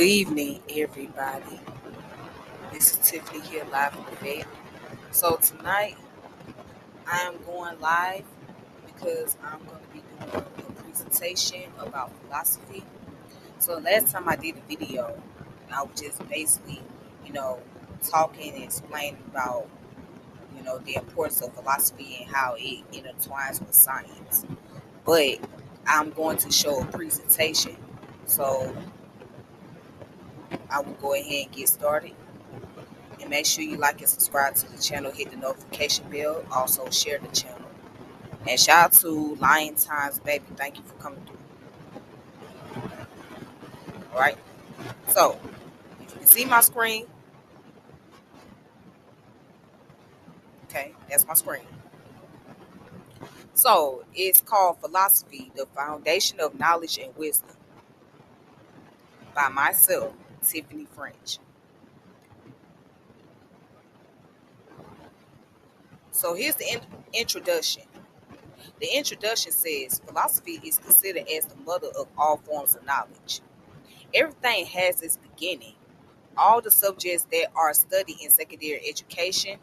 Good evening, everybody. This is Tiffany here live from the vet. So tonight I am going live because I'm going to be doing a presentation about philosophy. So last time I did a video, I was just basically, you know, talking and explaining about, the importance of philosophy and how it intertwines with science. But I'm going to show a presentation. So I will go ahead and get started. And make sure you like and subscribe to the channel, hit the notification bell, also share the channel. And shout out to Lion Times Baby. Thank you for coming through. Alright. So if you can see my screen, okay, that's my screen. So it's called Philosophy, the Foundation of Knowledge and Wisdom by myself, Tiffany French. So here's the introduction. The introduction says philosophy is considered as the mother of all forms of knowledge. Everything has its beginning. All the subjects that are studied in secondary education,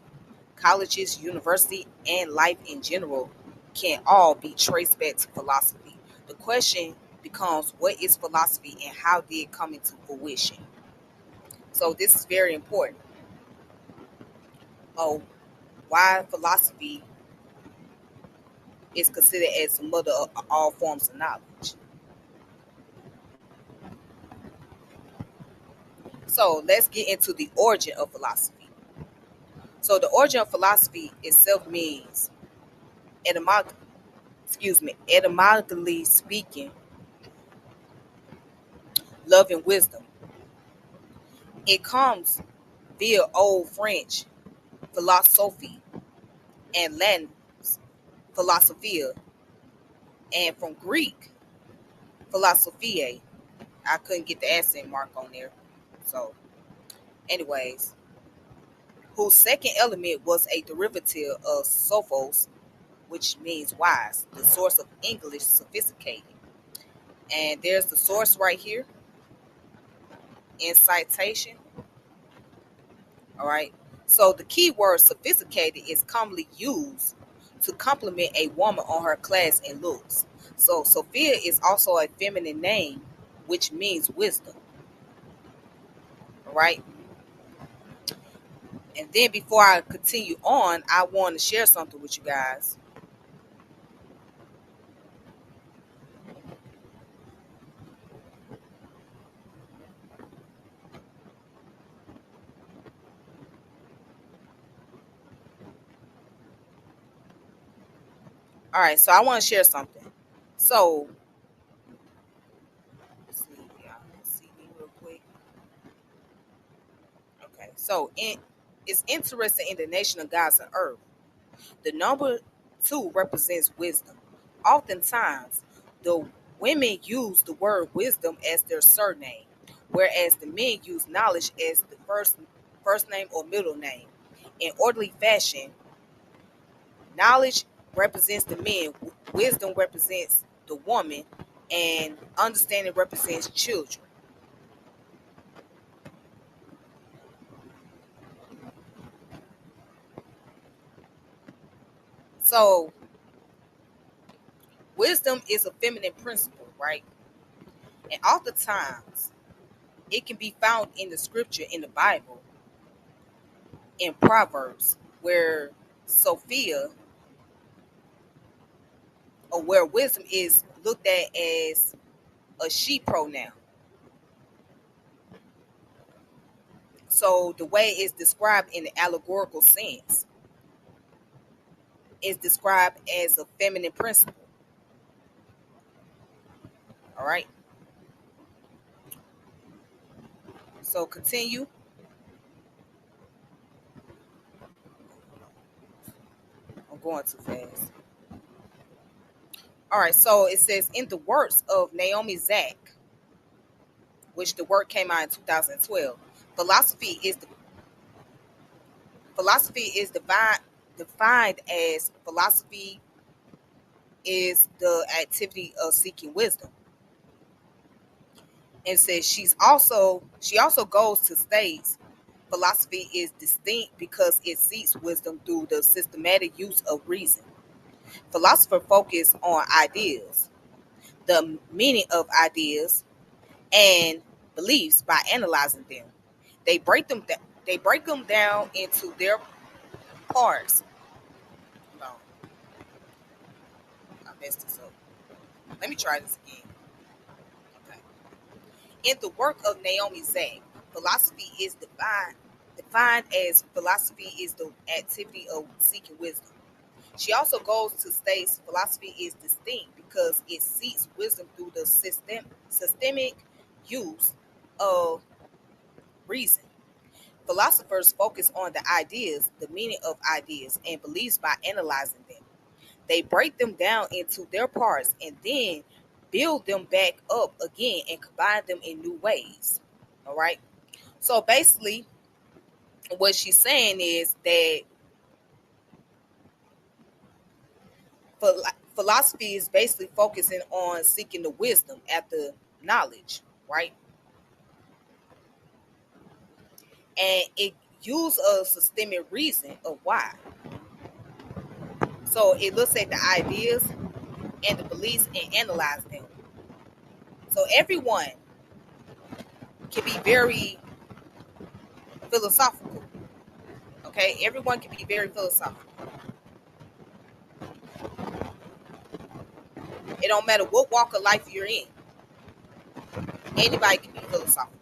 colleges, university, and life in general can all be traced back to philosophy. The question becomes, what is philosophy and how did it come into fruition? So this is very important. Oh, why philosophy is considered as the mother of all forms of knowledge. So let's get into the origin of philosophy. So the origin of philosophy itself means etymologically speaking, love and wisdom. It comes via Old French philosophie and Latin philosophia, and from Greek philosophiae. I couldn't get the accent mark on there. So, anyways, whose second element was a derivative of sophos, which means wise, the source of English sophisticated. And there's the source right here in citation. All right. So the key word sophisticated is commonly used to compliment a woman on her class and looks. So Sophia is also a feminine name, which means wisdom. All right. And then before I continue on, I want to share something with you guys. All right. So I want to share something. So let's see, y'all can see me real quick. Okay. So it's interesting in the nation of gods and earth. The number two represents wisdom. Oftentimes, the women use the word wisdom as their surname, whereas the men use knowledge as the first name or middle name. In orderly fashion, knowledge represents the men, wisdom represents the woman, and understanding represents children. So, wisdom is a feminine principle, right? And oftentimes, it can be found in the scripture in the Bible in Proverbs, where Sophia, or where wisdom is looked at as a she pronoun. So the way it's described in the allegorical sense is described as a feminine principle. All right. So continue. I'm going too fast. All right. So it says in the works of Naomi Zach, which the work came out in 2012. Philosophy is the philosophy is defined as philosophy is the activity of seeking wisdom. and says she also goes to states philosophy is distinct because it seeks wisdom through the systematic use of reason. Philosophers focus on ideas, the meaning of ideas, and beliefs by analyzing them. They break them. They break them down into their parts. No, I messed this up. Let me try this again. Okay. In the work of Naomi Zhang, philosophy is defined as philosophy is the activity of seeking wisdom. She also goes to state philosophy is distinct because it seeks wisdom through the systemic use of reason. Philosophers focus on the ideas, the meaning of ideas, and beliefs by analyzing them. They break them down into their parts and then build them back up again and combine them in new ways. All right. So basically, what she's saying is that philosophy is basically focusing on seeking the wisdom after knowledge, right? And it uses a systemic reason of why. So it looks at the ideas and the beliefs and analyze them. So everyone can be very philosophical. Okay, everyone can be very philosophical. It don't matter what walk of life you're in. Anybody can be philosophical.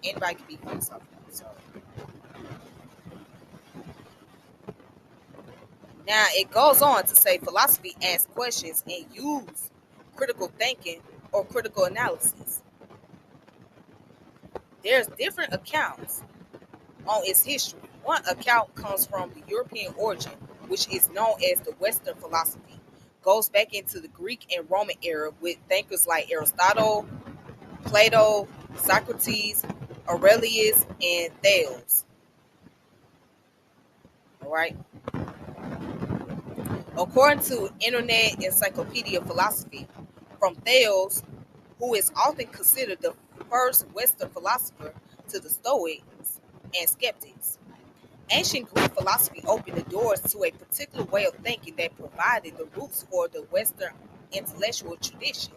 Anybody can be philosophical. So now it goes on to say philosophy asks questions and use critical thinking or critical analysis. There's different accounts on its history. One account comes from the European origin, which is known as the Western philosophy. Goes back into the Greek and Roman era with thinkers like Aristotle, Plato, Socrates, Aurelius, and Thales. All right. According to Internet Encyclopedia of Philosophy, from Thales, who is often considered the first Western philosopher, to the Stoics and skeptics. Ancient Greek philosophy opened the doors to a particular way of thinking that provided the roots for the Western intellectual tradition.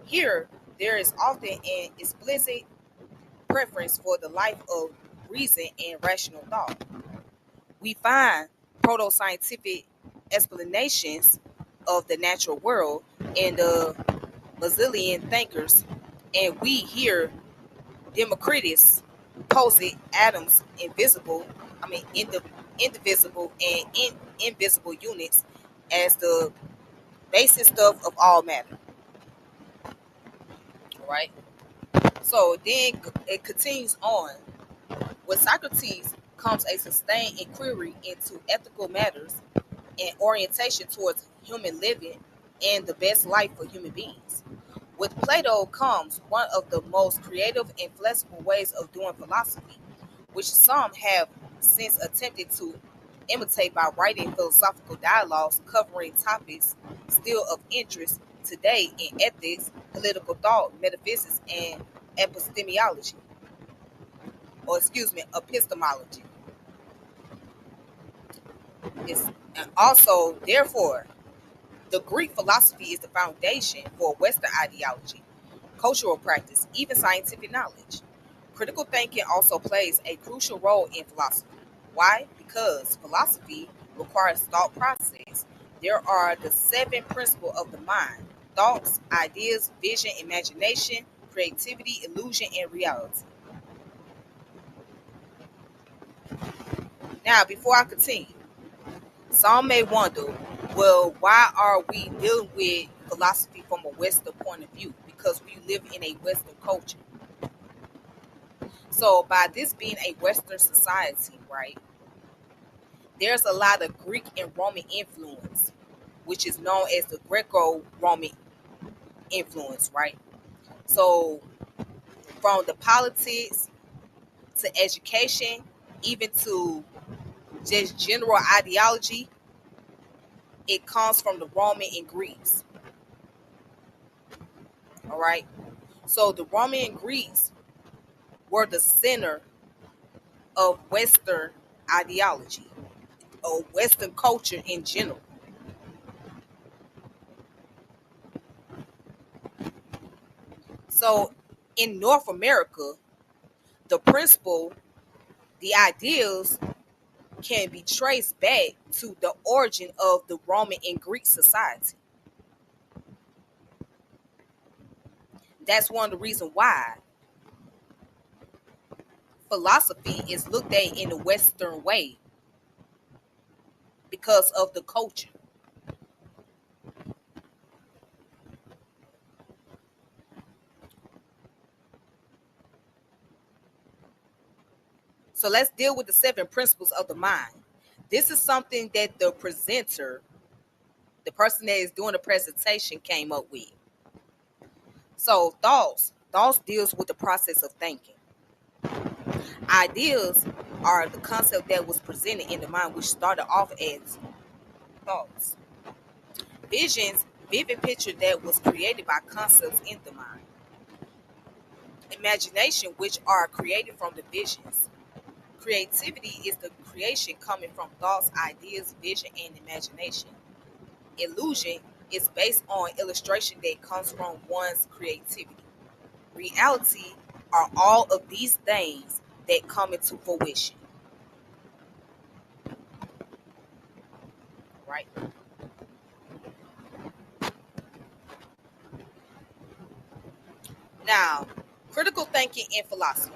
Here, there is often an explicit preference for the life of reason and rational thought. We find proto-scientific explanations of the natural world in the Basilian thinkers, and we hear Democritus posit atoms indivisible and invisible units as the basic stuff of all matter. All right. So then it continues on. With Socrates comes a sustained inquiry into ethical matters and orientation towards human living and the best life for human beings. With Plato comes one of the most creative and flexible ways of doing philosophy, which some have since attempted to imitate by writing philosophical dialogues covering topics still of interest today in ethics, political thought, metaphysics, and epistemology, epistemology. And also, therefore, the Greek philosophy is the foundation for Western ideology, cultural practice, even scientific knowledge. Critical thinking also plays a crucial role in philosophy. Why? Because philosophy requires thought process. There are the seven principles of the mind: thoughts, ideas, vision, imagination, creativity, illusion, and reality. Now, before I continue, some may wonder, well, why are we dealing with philosophy from a Western point of view? Because we live in a Western culture. So, by this being a Western society, right, there's a lot of Greek and Roman influence, which is known as the Greco Roman influence, right? So, from the politics to education, even to just general ideology, it comes from the Roman and Greeks. All right. So the Roman and Greeks were the center of Western ideology or Western culture in general. So in North America, the principle, the ideals can be traced back to the origin of the Roman and Greek society. That's one of the reasons why philosophy is looked at in the Western way because of the culture. So let's deal with the seven principles of the mind. This is something that the presenter, the person that is doing the presentation, came up with. So thoughts deals with the process of thinking. Ideas are the concept that was presented in the mind, which started off as thoughts. Visions, vivid picture that was created by concepts in the mind. Imagination, which are created from the visions. Creativity is the creation coming from thoughts, ideas, vision, and imagination. Illusion is based on illustration that comes from one's creativity. Reality are all of these things that come into fruition. Right? Now, critical thinking and philosophy.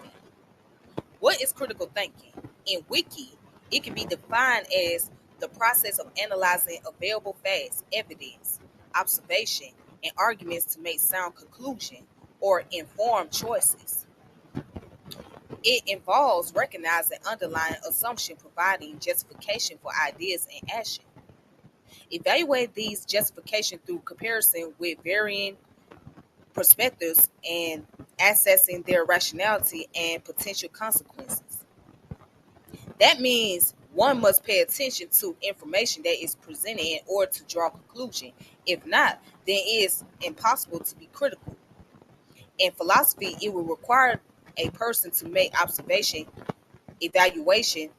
What is critical thinking? In Wiki, it can be defined as the process of analyzing available facts, evidence, observation, and arguments to make sound conclusion or informed choices. It involves recognizing underlying assumption, providing justification for ideas and action. Evaluate these justification through comparison with varying perspectives and assessing their rationality and potential consequences. That means one must pay attention to information that is presented in order to draw a conclusion. If not, then it is impossible to be critical. In philosophy, it will require a person to make observation, evaluation,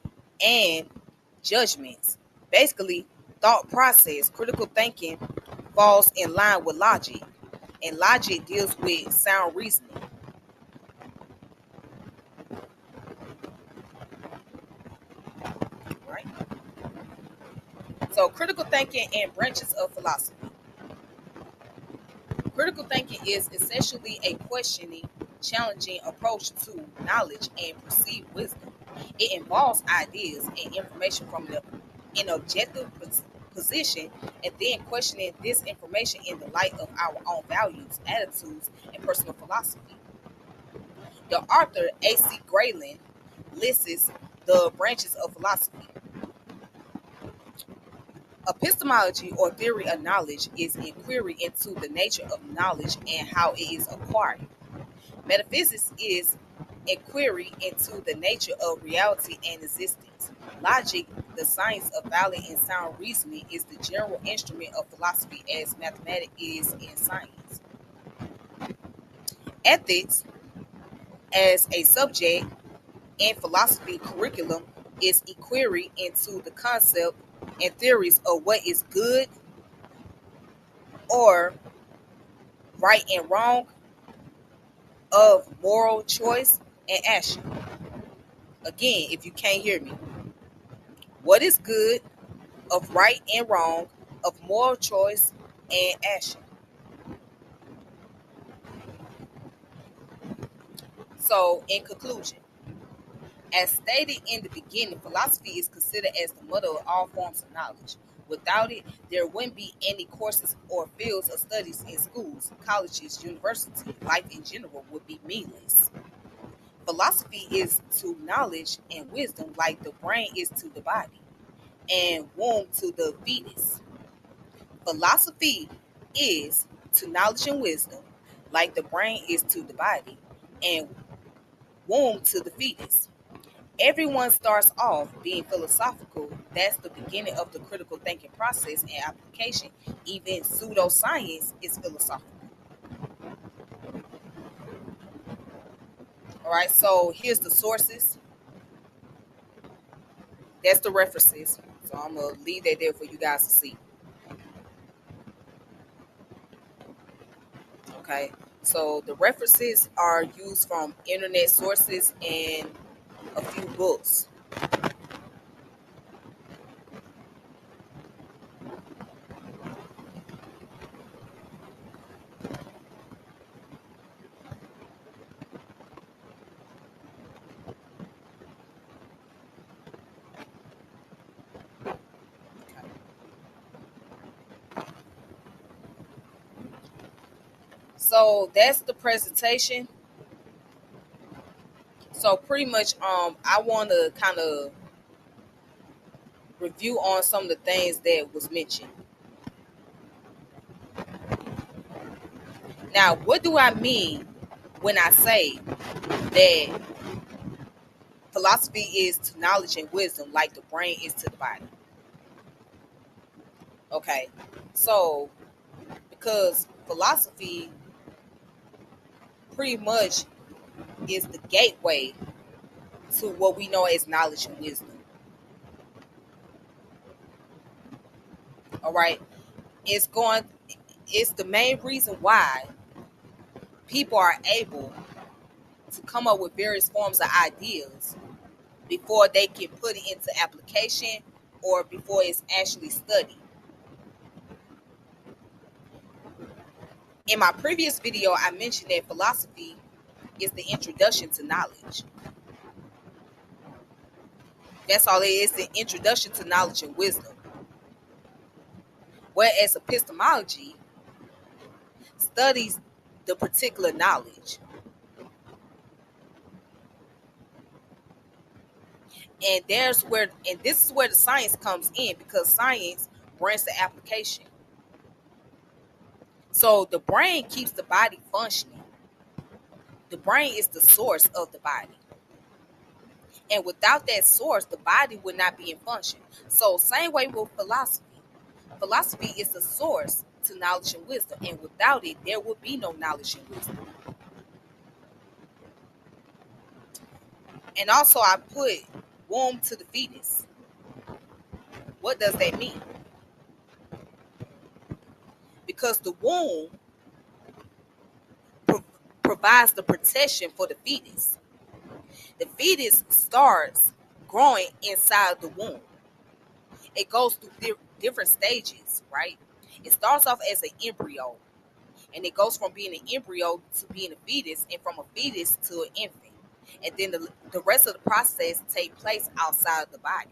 and judgments. Basically, thought process, critical thinking falls in line with logic, and logic deals with sound reasoning. Right? So, critical thinking and branches of philosophy. Critical thinking is essentially a questioning, challenging approach to knowledge and perceived wisdom. It involves ideas and information from an objective position and then questioning this information in the light of our own values, attitudes, and personal philosophy. The author A.C. Grayling lists the branches of philosophy. Epistemology, or theory of knowledge, is inquiry into the nature of knowledge and how it is acquired. Metaphysics is inquiry into the nature of reality and existence. Logic, the science of valid and sound reasoning, is the general instrument of philosophy as mathematics is in science. Ethics, as a subject in philosophy curriculum, is inquiry into the concept and theories of what is good or right and wrong, of moral choice and action. Again, if you can't hear me, what is good, of right and wrong, of moral choice and action. So, in conclusion, as stated in the beginning, philosophy is considered as the mother of all forms of knowledge. Without it, there wouldn't be any courses or fields of studies in schools, colleges, universities. Life in general would be meaningless. Philosophy is to knowledge and wisdom like the brain is to the body and womb to the fetus. Philosophy is to knowledge and wisdom like the brain is to the body and womb to the fetus. Everyone starts off being philosophical. That's the beginning of the critical thinking process and application. Even pseudoscience is philosophical. All right, so here's the sources. That's the references. So I'm gonna leave that there for you guys to see. Okay. So the references are used from internet sources and a few books. Okay. So that's the presentation. So pretty much I want to kind of review on some of the things that was mentioned. Now, what do I mean when I say that philosophy is to knowledge and wisdom like the brain is to the body? Okay. So, because philosophy pretty much is the gateway to what we know as knowledge and wisdom. All right. It's going it's the main reason why people are able to come up with various forms of ideas before they can put it into application or before it's actually studied. In my previous video, I mentioned that philosophy is the introduction to knowledge. That's all it is, the introduction to knowledge and wisdom. Whereas epistemology studies the particular knowledge. And this is where the science comes in, because science brings the application. So the brain keeps the body functioning. The brain is the source of the body. And without that source, the body would not be in function. So same way with philosophy. Philosophy is the source to knowledge and wisdom. And without it, there would be no knowledge and wisdom. And also I put womb to the fetus. What does that mean? Because the womb pro- provides the protection for the fetus. The fetus starts growing inside the womb. It goes through different stages, right? It starts off as an embryo, and it goes from being an embryo to being a fetus, and from a fetus to an infant. And then the rest of the process take place outside of the body.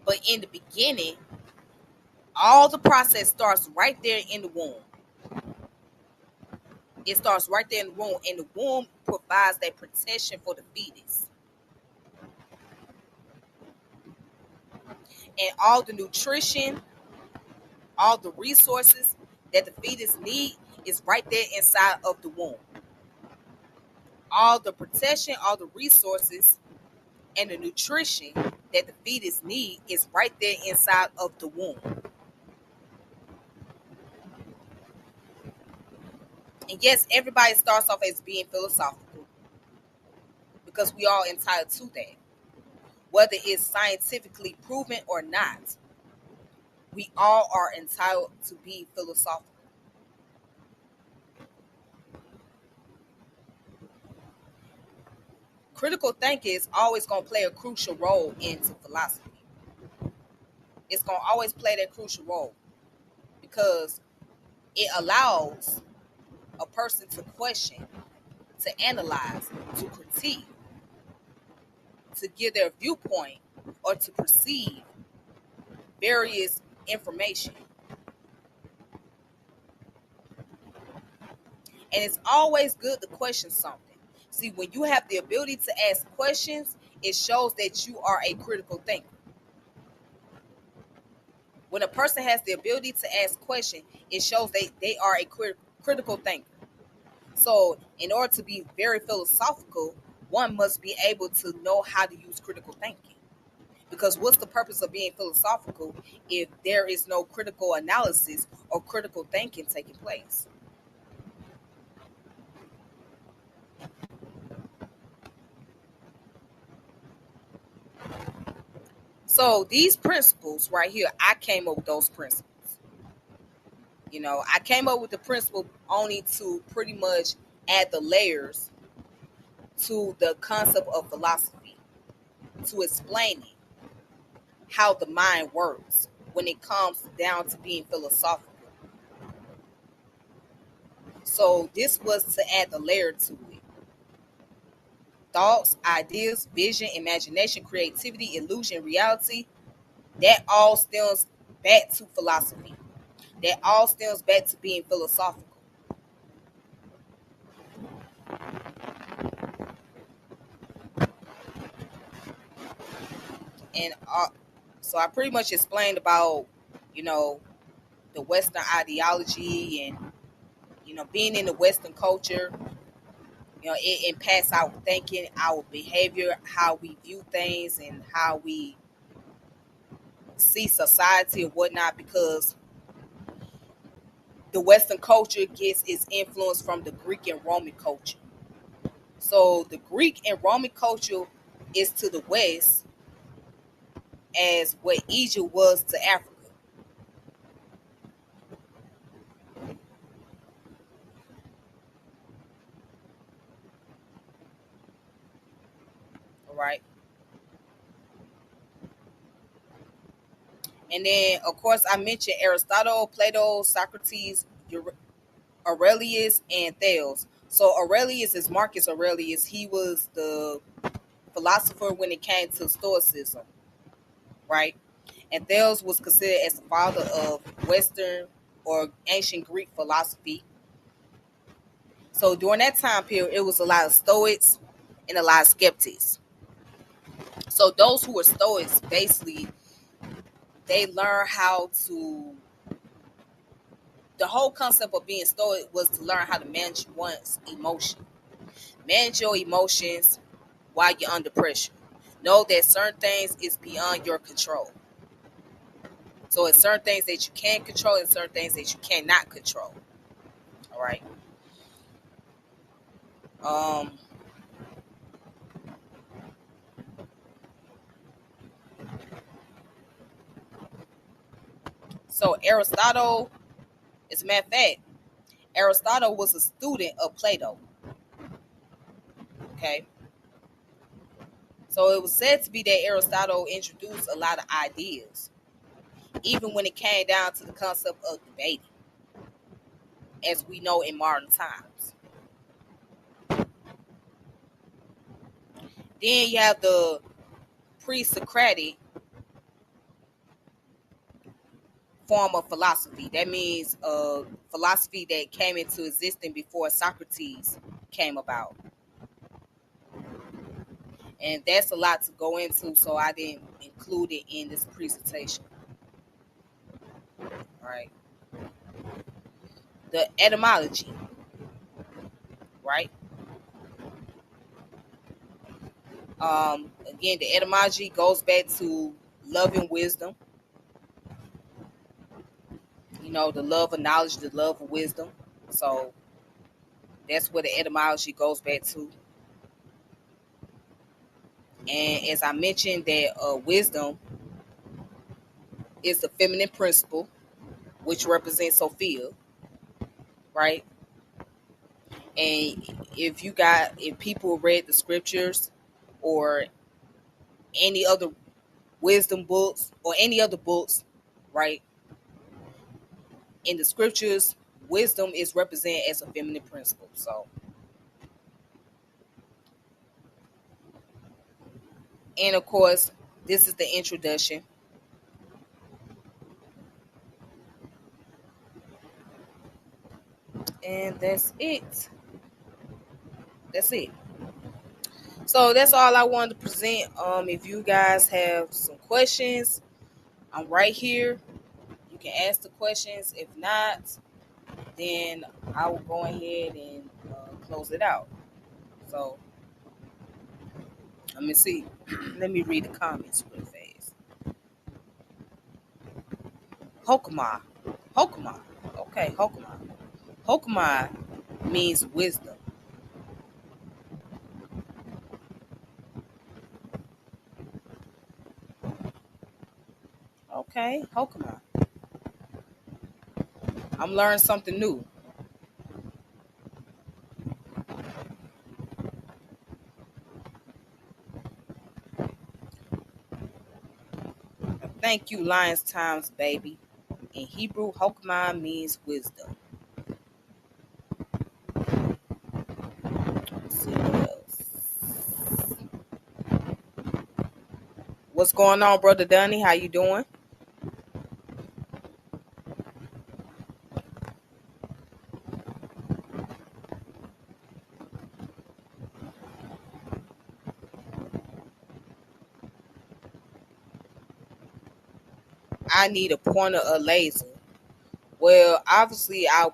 But in the beginning, all the process starts right there in the womb. It starts right there in the womb, and the womb provides that protection for the fetus. And all the nutrition, all the resources that the fetus need is right there inside of the womb. All the protection, all the resources, and the nutrition that the fetus need is right there inside of the womb. And yes, everybody starts off as being philosophical because we all entitled to that. Whether it's scientifically proven or not, we all are entitled to be philosophical. Critical thinking is always going to play a crucial role into philosophy. It's going to always play that crucial role because it allows a person to question, to analyze, to critique, to give their viewpoint, or to perceive various information. And it's always good to question something. See, when you have the ability to ask questions, it shows that you are a critical thinker. When a person has the ability to ask questions, it shows they are a critical thinker. So, in order to be very philosophical, one must be able to know how to use critical thinking. Because what's the purpose of being philosophical if there is no critical analysis or critical thinking taking place? So these principles right here, I came up with those principles. I came up with the principle only to pretty much add the layers to the concept of philosophy, to explain it, how the mind works when it comes down to being philosophical. So this was to add the layer to it. Thoughts, ideas, vision, imagination, creativity, illusion, reality, that all stems back to philosophy. That all stems back to being philosophical. And so I pretty much explained about, you know, the Western ideology and, being in the Western culture. It impacts our thinking, our behavior, how we view things, and how we see society and whatnot, because the Western culture gets its influence from the Greek and Roman culture. So the Greek and Roman culture is to the West as what Egypt was to Africa. All right. And then, of course, I mentioned Aristotle, Plato, Socrates, Aurelius, and Thales. So Aurelius is Marcus Aurelius. He was the philosopher when it came to Stoicism, right? And Thales was considered as the father of Western or ancient Greek philosophy. So during that time period, it was a lot of Stoics and a lot of skeptics. So those who were Stoics, basically, they learn how to. The whole concept of being Stoic was to learn how to manage one's emotion. Manage your emotions while you're under pressure. Know that certain things is beyond your control. So it's certain things that you can control and certain things that you cannot control. All right. Um. So Aristotle, as a matter of fact, Aristotle was a student of Plato. Okay. So it was said to be that Aristotle introduced a lot of ideas, even when it came down to the concept of debating, as we know in modern times. Then you have the pre-Socratic form of philosophy. That means philosophy that came into existence before Socrates came about. And that's a lot to go into, so I didn't include it in this presentation. All right. The etymology, right? Again, the etymology goes back to love and wisdom. The love of knowledge, the love of wisdom. So that's where the etymology goes back to. And as I mentioned, that wisdom is the feminine principle, which represents Sophia, right? And if people read the scriptures or any other wisdom books or any other books, right? In the scriptures, wisdom is represented as a feminine principle. So, and of course, this is the introduction. And that's it. That's it. So that's all I wanted to present. If you guys have some questions, I'm right here. You can ask the questions. If not, then I will go ahead and close it out. So let me see. Let me read the comments real fast. Hokama. Hokama. Okay, Hokama. Hokama means wisdom. Okay, Hokama. I'm learning something new. Thank you, Lions Times, baby. In Hebrew, Hokmah means wisdom. Let's see what else. What's going on, Brother Dunny? How you doing? I need a pointer or laser. Well, obviously, I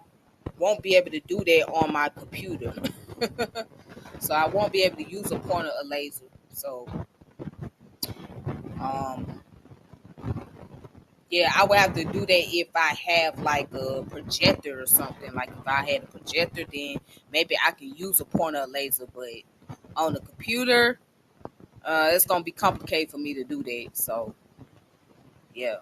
won't be able to do that on my computer. So I won't be able to use a pointer or laser. So, um, yeah, I would have to do that if I have like a projector or something. Like if I had a projector, then maybe I can use a pointer or laser. But on the computer, it's gonna be complicated for me to do that. So yeah.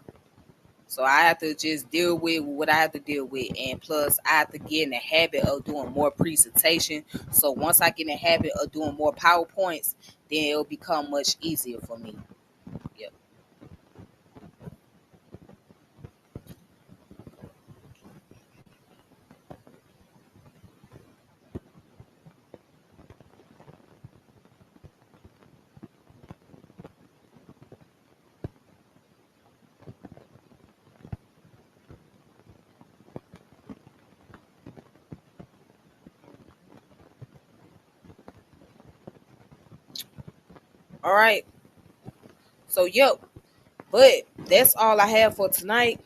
So I have to just deal with what I have to deal with, and plus I have to get in the habit of doing more presentation. So once I get in the habit of doing more PowerPoints, then it'll become much easier for me. Yep. All right. So yep. But that's all I have for tonight.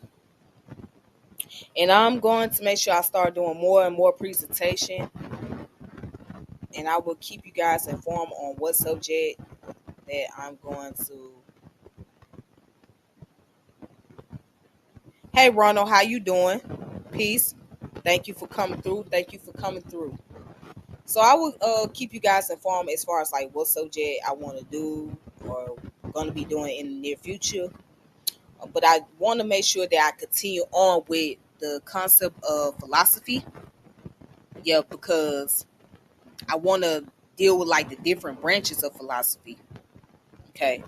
And I'm going to make sure I start doing more and more presentation. And I will keep you guys informed on what subject that I'm going to. Hey Ronald, how you doing? Peace. Thank you for coming through. Thank you for coming through. So I will keep you guys informed as far as like what subject I want to do or going to be doing in the near future. But I want to make sure that I continue on with the concept of philosophy. Yeah, because I want to deal with like the different branches of philosophy. Okay,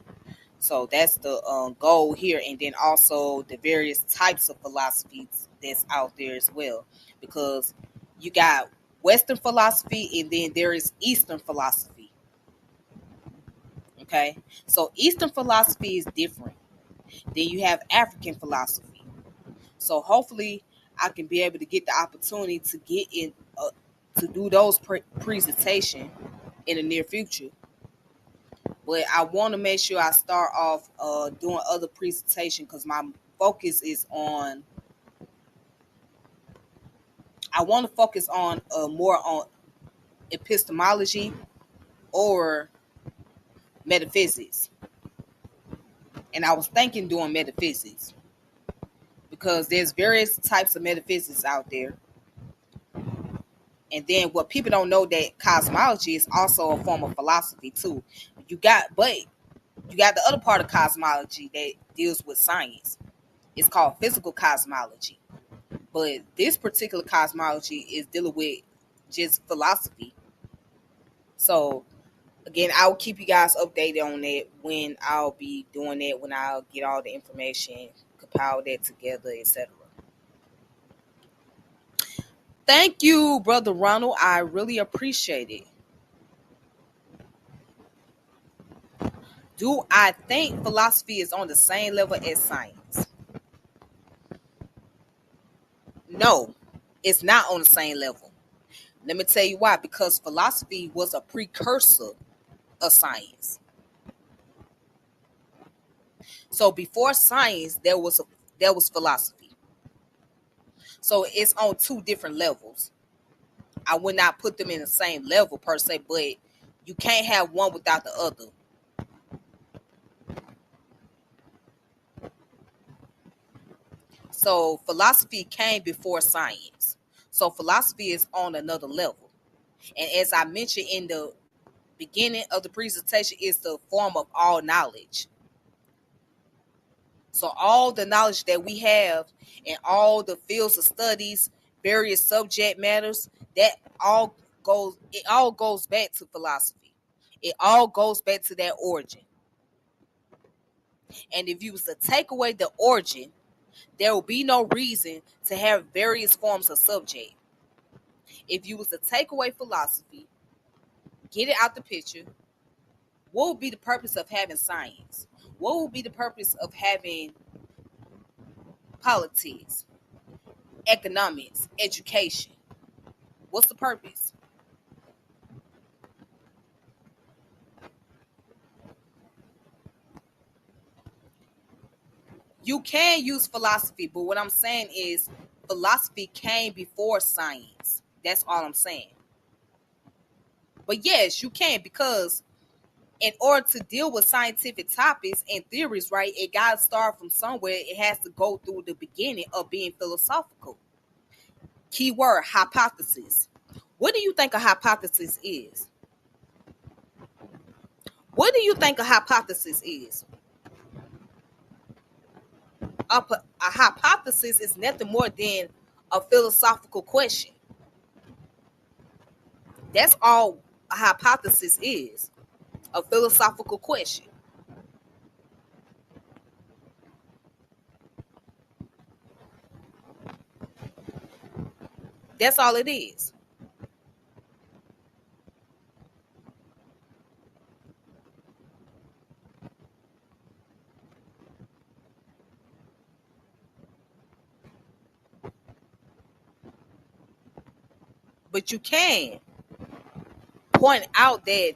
so that's the goal here, and then also the various types of philosophies that's out there as well, because you got Western philosophy and then there is Eastern philosophy. Okay, so Eastern philosophy is different. Then you have African philosophy. So hopefully, I can be able to get the opportunity to get in to do those presentation in the near future. But I want to make sure I start off doing other presentation because my focus is on. I want to focus on more on epistemology or metaphysics, and I was thinking doing metaphysics because there's various types of metaphysics out there. And then what people don't know that cosmology is also a form of philosophy too. But you got the other part of cosmology that deals with science. It's called physical cosmology. But this particular cosmology is dealing with just philosophy. So again, I'll keep you guys updated on that when I'll be doing that, when I'll get all the information, compile that together, etc. Thank you, Brother Ronald. I really appreciate it. Do I think philosophy is on the same level as science? No, it's not on the same level. Let me tell you why. Because philosophy was a precursor of science. So before science, there was philosophy. So it's on two different levels. I would not put them in the same level per se, but you can't have one without the other. So philosophy came before science. So philosophy is on another level. And as I mentioned in the beginning of the presentation, it's the form of all knowledge. So all the knowledge that we have in all the fields of studies, various subject matters, that all goes back to philosophy. It all goes back to that origin. And if you was to take away the origin, there will be no reason to have various forms of subject. If you was to take away philosophy, get it out the picture, what would be the purpose of having science? What would be the purpose of having politics, economics, education? What's the purpose? You can use philosophy, but what I'm saying is philosophy came before science. That's all I'm saying. But yes, you can, because in order to deal with scientific topics and theories, right, it got to start from somewhere. It has to go through the beginning of being philosophical. Keyword, hypothesis. What do you think a hypothesis is? What do you think a hypothesis is? A hypothesis is nothing more than a philosophical question. That's all a hypothesis is, a philosophical question. That's all it is. But you can point out that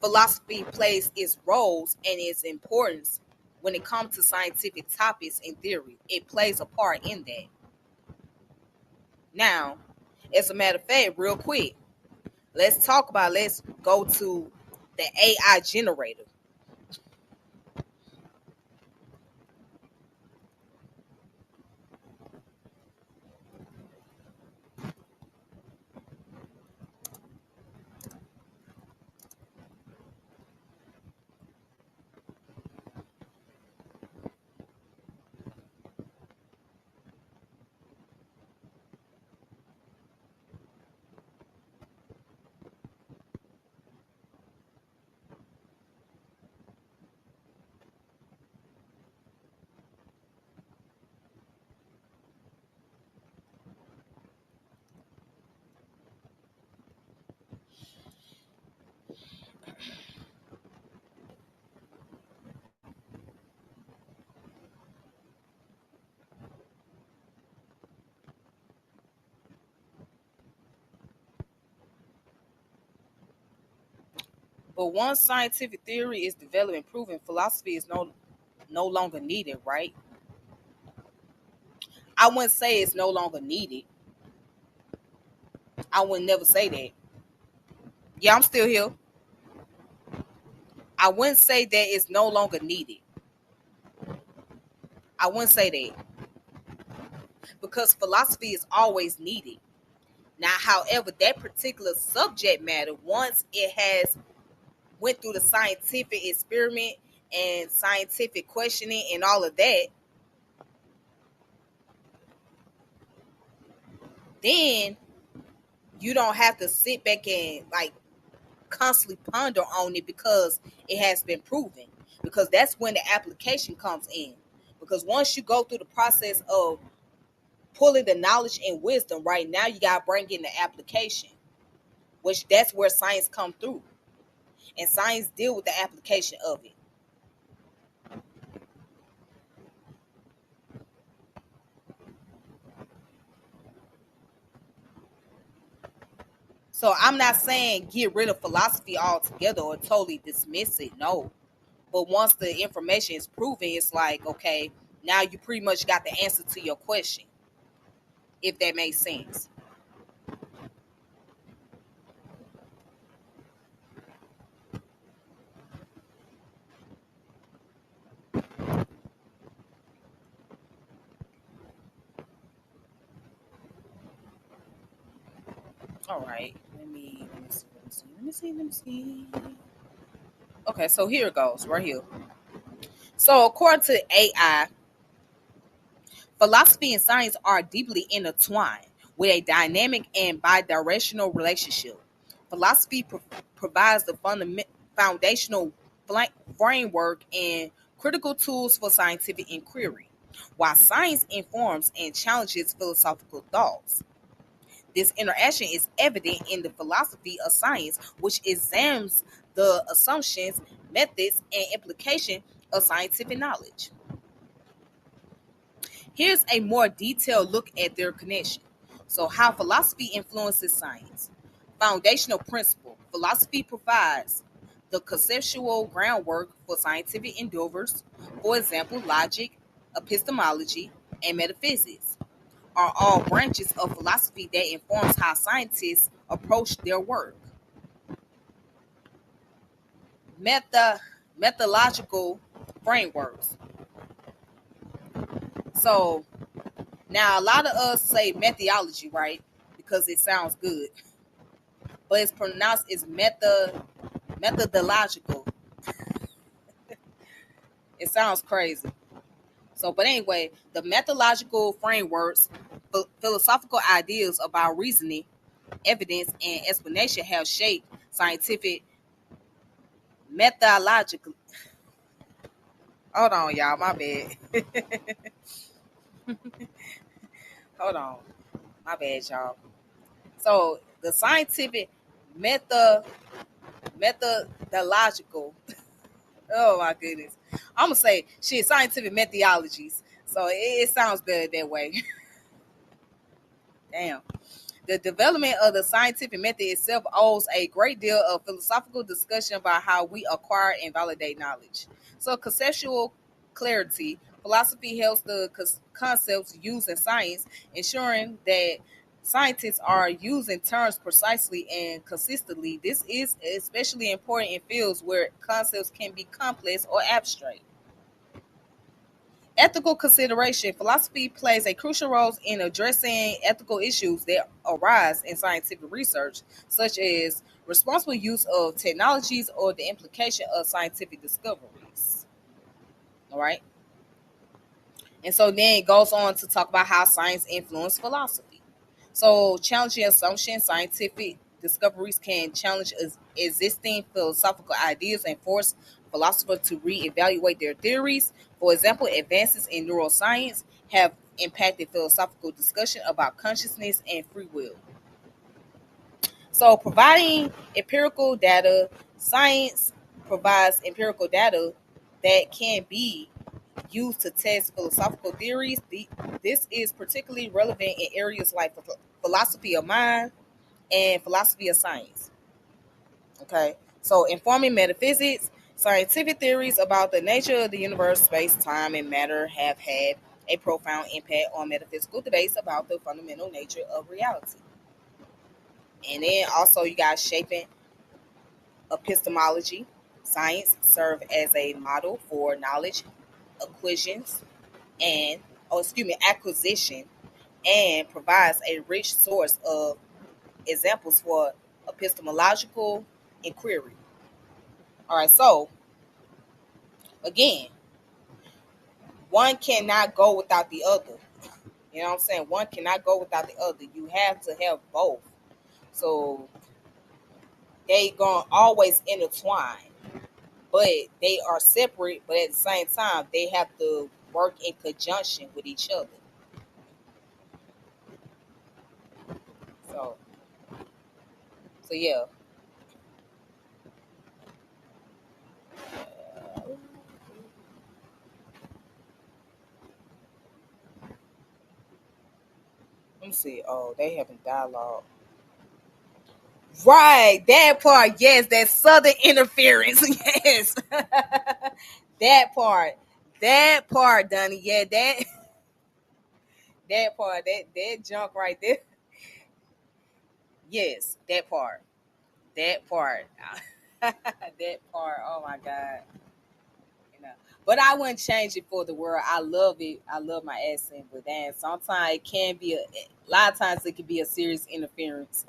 philosophy plays its roles and its importance when it comes to scientific topics and theory. It plays a part in that. Now, as a matter of fact, real quick, let's go to the AI generator. But once scientific theory is developed and proven, philosophy is no longer needed, right? I wouldn't say it's no longer needed. I would never say that. Yeah, I'm still here. I wouldn't say that it's no longer needed. I wouldn't say that because philosophy is always needed. Now, however, that particular subject matter, once it has went through the scientific experiment and scientific questioning and all of that, then you don't have to sit back and like constantly ponder on it because it has been proven. Because that's when the application comes in. Because once you go through the process of pulling the knowledge and wisdom, right now you gotta bring in the application, which that's where science come through, and science deal with the application of it. So I'm not saying get rid of philosophy altogether or totally dismiss it. No, but once the information is proven, it's like okay, now you pretty much got the answer to your question, if that makes sense. All right, let me see. Okay, so here it goes, right here. So, according to AI, philosophy and science are deeply intertwined with a dynamic and bidirectional relationship. Philosophy provides the foundational framework and critical tools for scientific inquiry, while science informs and challenges philosophical thoughts. This interaction is evident in the philosophy of science, which examines the assumptions, methods, and implication of scientific knowledge. Here's a more detailed look at their connection. So, how philosophy influences science. Foundational principle. Philosophy provides the conceptual groundwork for scientific endeavors. For example, logic, epistemology, and metaphysics are all branches of philosophy that informs how scientists approach their work. Meta Methodological frameworks. So now a lot of us say methodology, right? Because it sounds good, but it's pronounced as methodological. It sounds crazy. So, but anyway, the methodological frameworks, philosophical ideas about reasoning, evidence, and explanation have shaped scientific methodological. Hold on, y'all. My bad. Hold on. My bad, y'all. So the scientific method methodological. Oh my goodness. I'm gonna say shit scientific methodologies. So it sounds better that way. Damn. The development of the scientific method itself owes a great deal of philosophical discussion about how we acquire and validate knowledge. So, conceptual clarity, philosophy helps the concepts used in science, ensuring that scientists are using terms precisely and consistently. This is especially important in fields where concepts can be complex or abstract. Ethical consideration. Philosophy plays a crucial role in addressing ethical issues that arise in scientific research, such as responsible use of technologies or the implication of scientific discoveries. All right. And so then it goes on to talk about how science influences philosophy. So, challenging assumptions, scientific discoveries can challenge existing philosophical ideas and force philosophers to reevaluate their theories. For example, advances in neuroscience have impacted philosophical discussion about consciousness and free will. So, providing empirical data, science provides empirical data that can be used to test philosophical theories. This is particularly relevant in areas like philosophy of mind and philosophy of science. Okay, so informing metaphysics, scientific theories about the nature of the universe, space, time, and matter have had a profound impact on metaphysical debates about the fundamental nature of reality. And then also you got shaping epistemology. Science serve as a model for knowledge acquisitions and acquisition and provides a rich source of examples for epistemological inquiry. All right, so again, one cannot go without the other. You know what I'm saying? One cannot go without the other. You have to have both. So they gonna always intertwine, but they are separate. But at the same time, they have to work in conjunction with each other. So, so yeah. Let me see. Oh, they having dialogue. Right, that part. Yes, that southern interference. Yes, that part. That part, Donnie. Yeah, that part. That junk right there. Yes, that part. That part. That part. Oh my god. You know. But I wouldn't change it for the world. I love it. I love my accent, but then sometimes it can be a lot of times it can be a serious interference.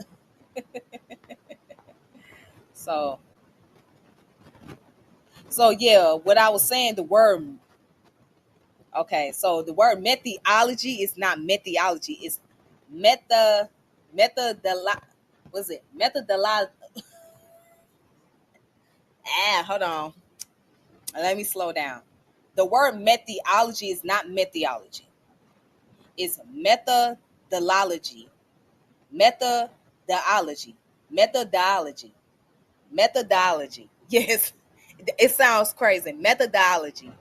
So So yeah, what I was saying, the word, okay, so the word methodology is not methodology, it's meta method was it methodology. Hold on, let me slow down. The word methodology is not methodology, it's methodology. Methodology. Methodology. Methodology. Yes. It sounds crazy. Methodology.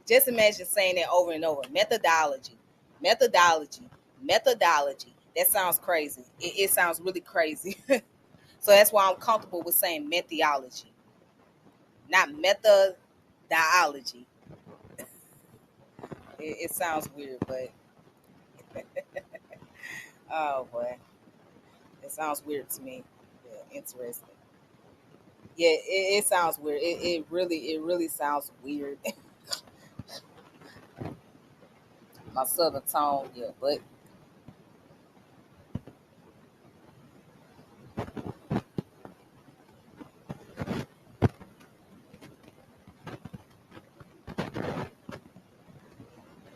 Just imagine saying that over and over. Methodology. Methodology. Methodology. That sounds crazy. It sounds really crazy. So that's why I'm comfortable with saying methodology, not methodology. It sounds weird, but oh boy, it sounds weird to me. Yeah, interesting. Yeah, it sounds weird. It really sounds weird. My southern tone, yeah, but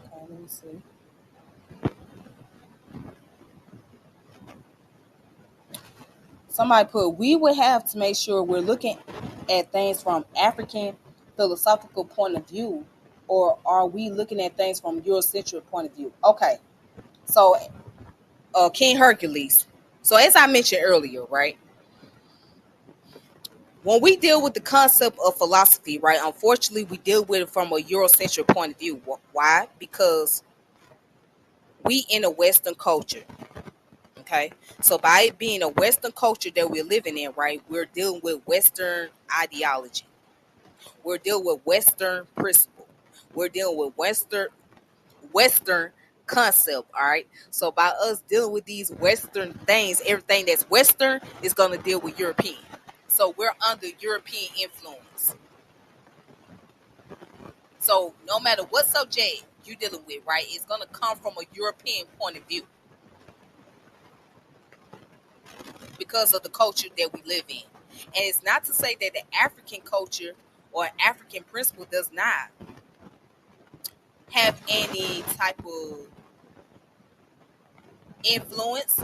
okay, let me see. Somebody put, we would have to make sure we're looking at things from African philosophical point of view, or are we looking at things from Eurocentric point of view? Okay, so King Hercules. So as I mentioned earlier, right, when we deal with the concept of philosophy, right, unfortunately we deal with it from a Eurocentric point of view. Why? Because we in a Western culture. Okay. So by it being a Western culture that we're living in, right, we're dealing with Western ideology. We're dealing with Western principle. We're dealing with Western concept. All right. So by us dealing with these Western things, everything that's Western is gonna deal with European. So we're under European influence. So no matter what subject you're dealing with, right, it's gonna come from a European point of view because of the culture that we live in. And it's not to say that the African culture or African principle does not have any type of influence,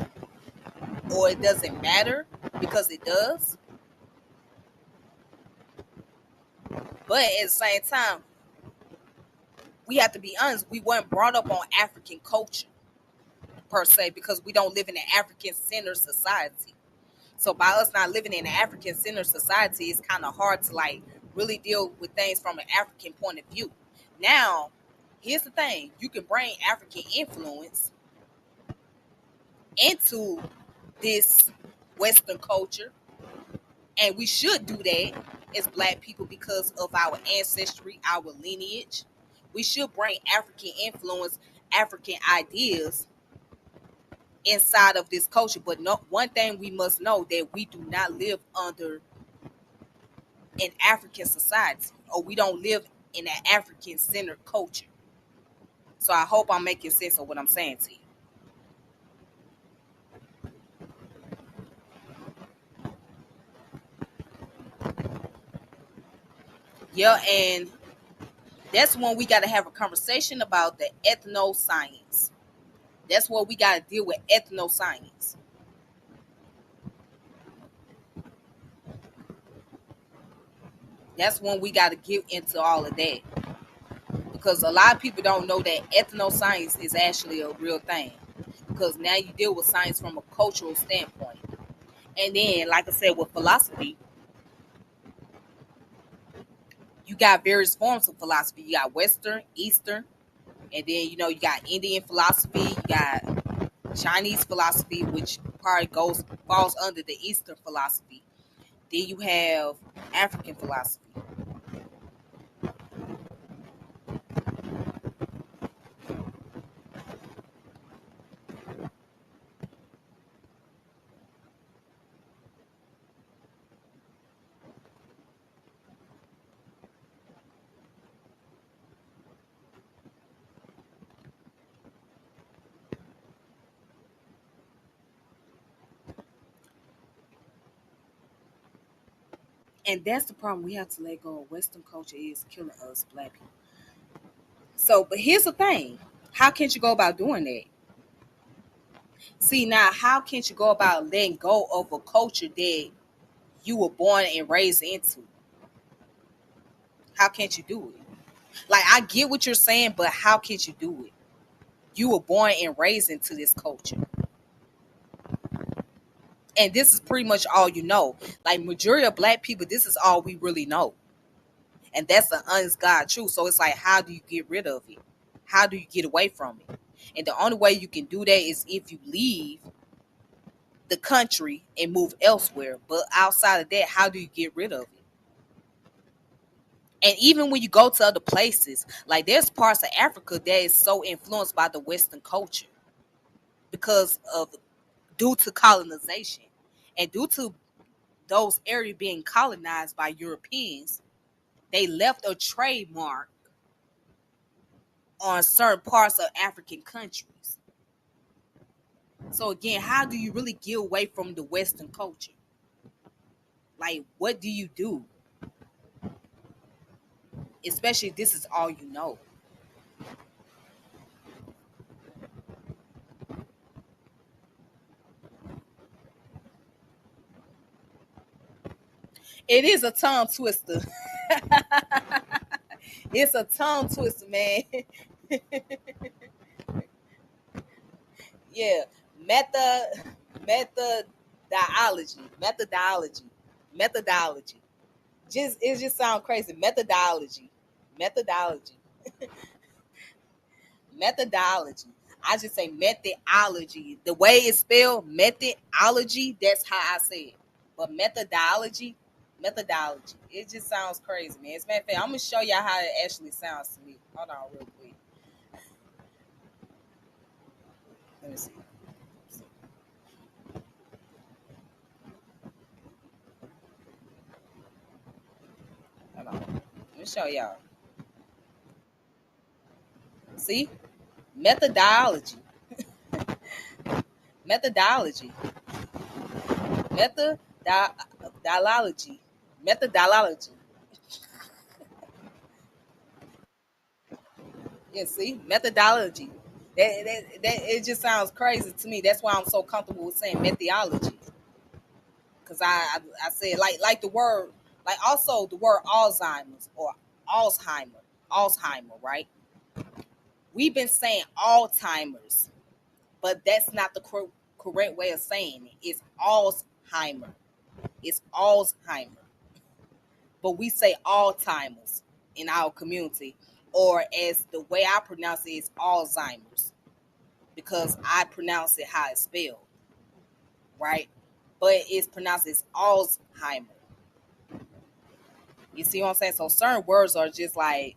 or it doesn't matter, because it does. But at the same time, we have to be honest, we weren't brought up on African culture per se, because we don't live in an African centered society. So by us not living in an African centered society, it's kind of hard to like really deal with things from an African point of view. Now, here's the thing: you can bring African influence into this Western culture, and we should do that as Black people because of our ancestry, our lineage. We should bring African influence, African ideas inside of this culture. But no, one thing we must know, that we do not live under an African society, or we don't live in an African centered culture. So I hope I'm making sense of what I'm saying to you. Yeah, and that's when we got to have a conversation about the ethnoscience. That's what we got to deal with, ethnoscience. That's when we got to get into all of that, because a lot of people don't know that ethnoscience is actually a real thing. Because now you deal with science from a cultural standpoint, and then, like I said, with philosophy, you got various forms of philosophy. You got Western, Eastern, and then you got Indian philosophy. You got Chinese philosophy, which probably goes falls under the Eastern philosophy. Then you have African philosophy. And that's the problem. We have to let go of. Western culture is killing us, black people. So, but here's the thing. How can you go about doing that? See, now, how can you go about letting go of a culture that you were born and raised into? How can't you do it? Like, I get what you're saying, but how can't you do it? You were born and raised into this culture. And this is pretty much all you know. Like, majority of black people, this is all we really know. And that's the honest God truth. So it's like, how do you get rid of it? How do you get away from it? And the only way you can do that is if you leave the country and move elsewhere. But outside of that, how do you get rid of it? And even when you go to other places, like there's parts of Africa that is so influenced by the Western culture because of due to colonization and due to those areas being colonized by Europeans, they left a trademark on certain parts of African countries. So again, how do you really get away from the Western culture? Like, what do you do? Especially if this is all you know. It is a tongue twister. It's a tongue twister, man. Yeah. Method methodology. Just it just sounds crazy. Methodology. Methodology. I just say methodology. The way it's spelled, methodology, that's how I say it. But methodology. It just sounds crazy, man. As a matter of fact, I'm gonna show y'all how it actually sounds to me. Hold on real quick. Let me see. Hold on. Let me show y'all. See? Methodology. Methodology. Methodology. Methodology. Yeah, see? Methodology. It just sounds crazy to me. That's why I'm so comfortable with saying methodology. Because I said like the word, like also the word Alzheimer's or Alzheimer. Alzheimer, right? We've been saying Alzheimer's, but that's not the correct way of saying it. It's Alzheimer. It's Alzheimer. But we say Alzheimer's in our community, or as the way I pronounce it is Alzheimer's, because I pronounce it how it's spelled, right? But it's pronounced as Alzheimer. You see what I'm saying? So certain words are just like,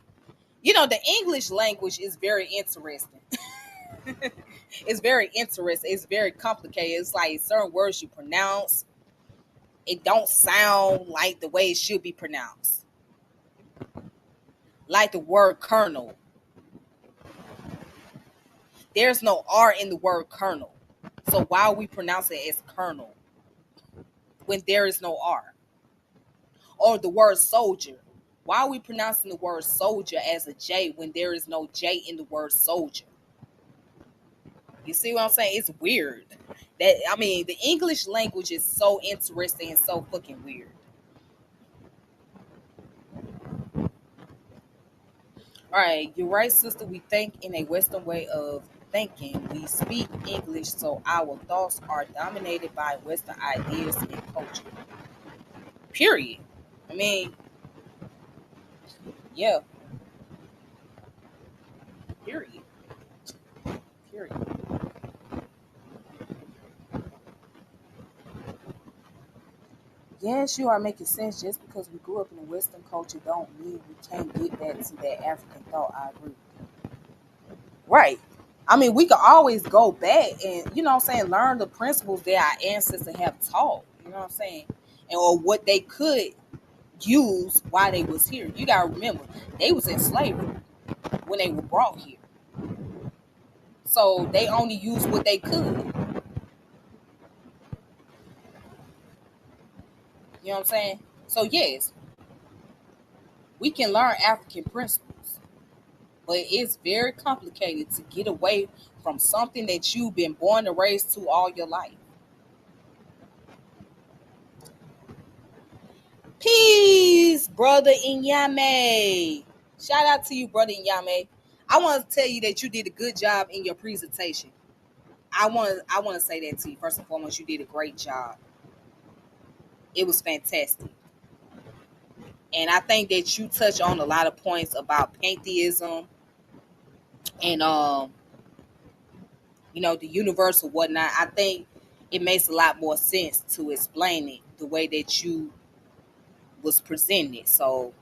the English language is very interesting. It's very interesting. It's very complicated. It's like certain words you pronounce, it don't sound like the way it should be pronounced. Like the word colonel. There's no R in the word colonel. So why we pronounce it as colonel when there is no R? Or the word soldier. Why are we pronouncing the word soldier as a J when there is no J in the word soldier? You see what I'm saying? It's weird. The English language is so interesting and so fucking weird. All right, you're right, sister. We think in a Western way of thinking. We speak English, so our thoughts are dominated by Western ideas and culture. Period. I mean, yeah. Period. Period. Yes, you are making sense. Just because we grew up in a Western culture, don't mean we can't get back to that African thought. I agree. Right. I mean, we could always go back and, what I'm saying, learn the principles that our ancestors have taught, you know what I'm saying? And or what they could use while they was here. You gotta remember, they was in slavery when they were brought here. So they only used what they could. You know what I'm saying? So yes, we can learn African principles, but it's very complicated to get away from something that you've been born and raised to all your life. Peace, brother Inyame. Shout out to you, brother Inyame. I want to tell you that you did a good job in your presentation. I want to say that to you. First and foremost, you did a great job. It was fantastic. And I think that you touch on a lot of points about pantheism and the universe or whatnot. I think it makes a lot more sense to explain it the way that you was presented. So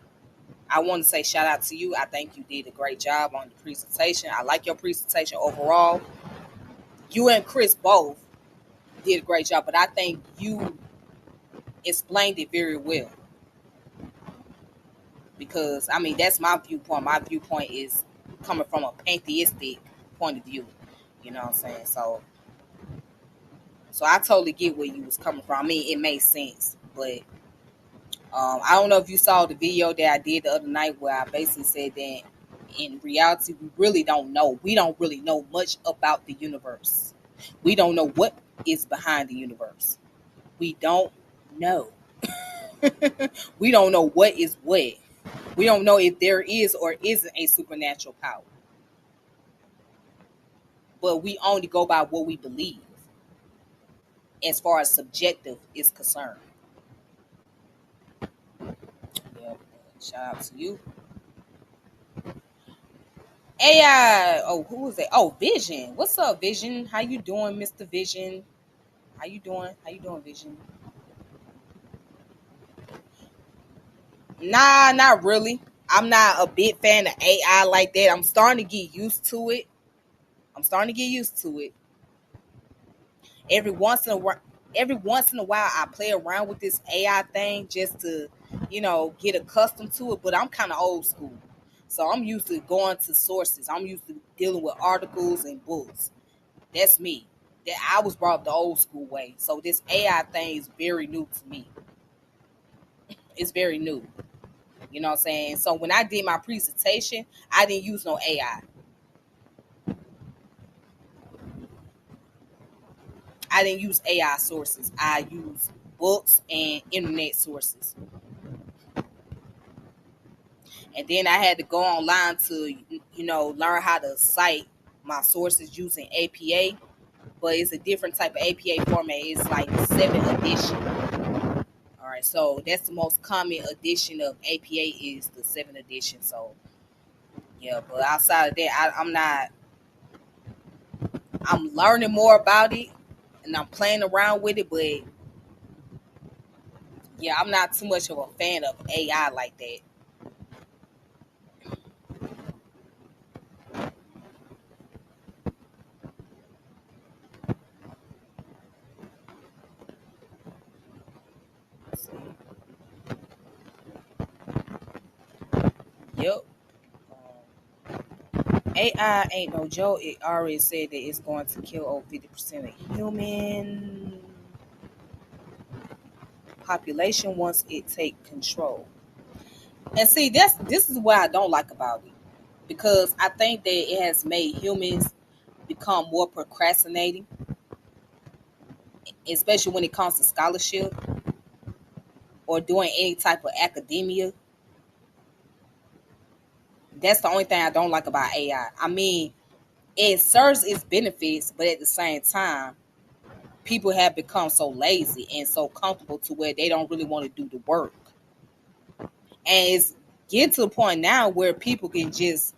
I want to say shout out to you. I think you did a great job on the presentation. I like your presentation overall. You and Chris both did a great job, but I think you explained it very well because I mean that's my viewpoint. My viewpoint is coming from a pantheistic point of view. You know what I'm saying? So I totally get where you was coming from. I mean it makes sense, but I don't know if you saw the video that I did the other night where I basically said that in reality we really don't know. We don't really know much about the universe. We don't know what is behind the universe. We don't know. We don't know what is what. We don't know if there is or isn't a supernatural power. But we only go by what we believe as far as subjective is concerned. Yeah. Shout out to you. AI. Oh, who is that? Oh, Vision. What's up, Vision? How you doing, Mr. Vision? How you doing? How you doing, Vision? Nah, not really. I'm not a big fan of AI like that. I'm starting to get used to it. Every once in a while, I play around with this AI thing just to, get accustomed to it. But I'm kind of old school, so I'm used to going to sources. I'm used to dealing with articles and books. That's me. That I was brought up the old school way. So this AI thing is very new to me. It's very new. You know what I'm saying? So when I did my presentation, I didn't use no AI. I didn't use AI sources. I used books and internet sources. And then I had to go online to, learn how to cite my sources using APA. But it's a different type of APA format. It's like 7th edition. All right, so that's the most common edition of APA is the 7th edition. So yeah, but outside of that, I'm not. I'm learning more about it, and I'm playing around with it. But yeah, I'm not too much of a fan of AI like that. Yep. AI ain't no joke. It already said that it's going to kill over 50% of human population once it take control. And see, this is what I don't like about it because I think that it has made humans become more procrastinating, especially when it comes to scholarship or doing any type of academia. That's the only thing I don't like about AI. I mean, it serves its benefits, but at the same time, people have become so lazy and so comfortable to where they don't really want to do the work. And it's getting to the point now where people can just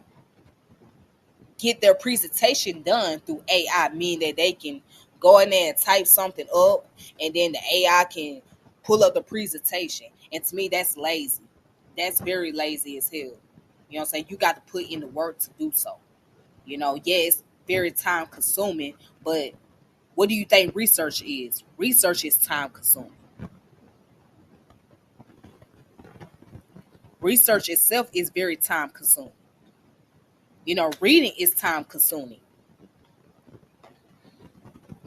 get their presentation done through AI, meaning that they can go in there and type something up and then the AI can pull up the presentation. And to me, that's lazy. That's very lazy as hell. You know what I'm saying? You got to put in the work to do so. Yeah, it's very time consuming, but what do you think research is? Research is time consuming. Research itself is very time consuming. Reading is time consuming.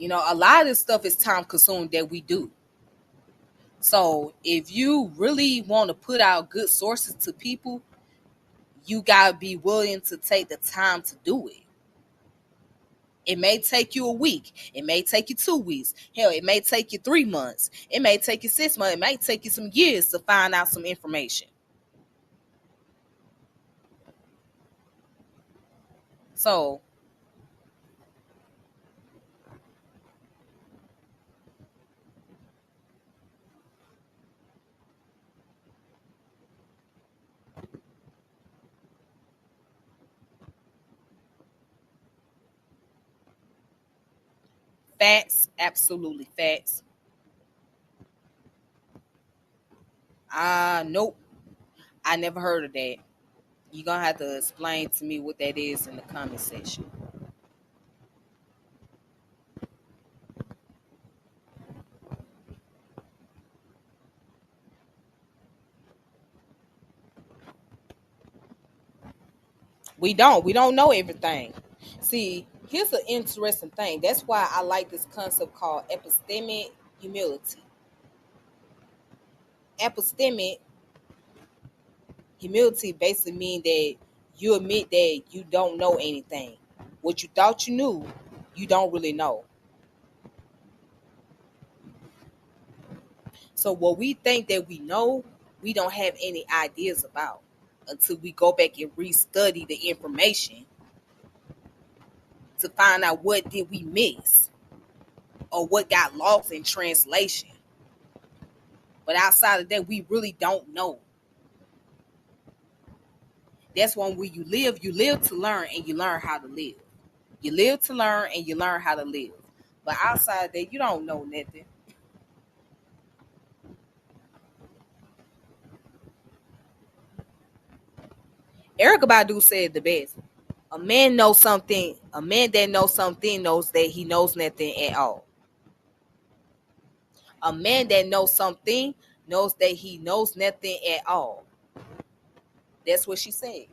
A lot of this stuff is time consuming that we do. So if you really want to put out good sources to people, you gotta be willing to take the time to do it. It may take you a week. It may take you 2 weeks. Hell, it may take you 3 months. It may take you 6 months. It may take you some years to find out some information. So, facts, absolutely facts. Nope. I never heard of that. You're gonna have to explain to me what that is in the comment section. We don't know everything. See, here's an interesting thing. That's why I like this concept called epistemic humility. Epistemic humility basically means that you admit that you don't know anything. What you thought you knew, you don't really know. So what we think that we know, we don't have any ideas about until we go back and restudy the information to find out what did we miss or what got lost in translation. But outside of that, we really don't know. That's when you live to learn and you learn how to live. You live to learn and you learn how to live. But outside of that, you don't know nothing. Erica Badu said the best. A man that knows something knows that he knows nothing at all. A man that knows something knows that he knows nothing at all. That's what she said.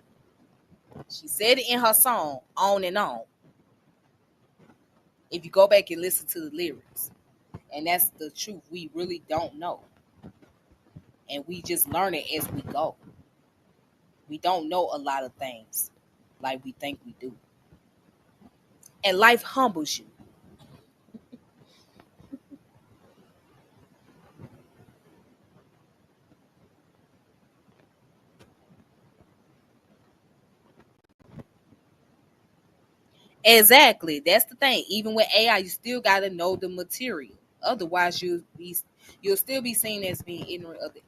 She said it in her song, On and On. If you go back and listen to the lyrics. And that's the truth. We really don't know. And we just learn it as we go. We don't know a lot of things like we think we do. And life humbles you. Exactly. That's the thing. Even with AI, you still gotta know the material. Otherwise, you'll still be seen as being ignorant of it.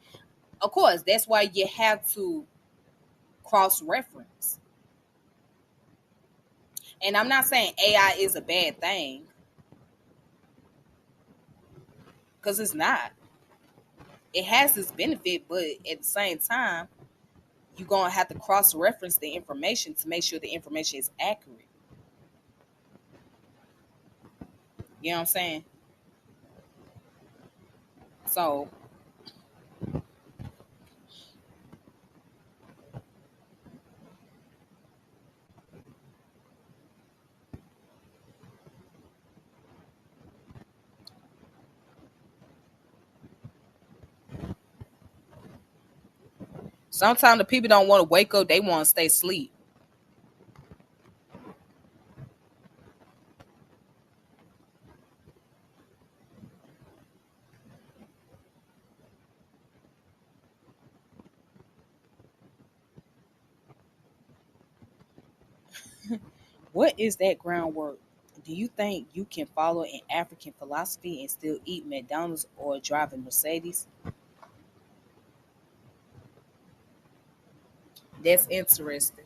Of course, that's why you have to cross reference. And I'm not saying AI is a bad thing, because it's not. It has its benefit, but at the same time, you're gonna have to cross reference the information to make sure the information is accurate. You know what I'm saying? So sometimes the people don't want to wake up, they want to stay asleep. What is that groundwork? Do you think you can follow an African philosophy and still eat McDonald's or drive a Mercedes? That's interesting.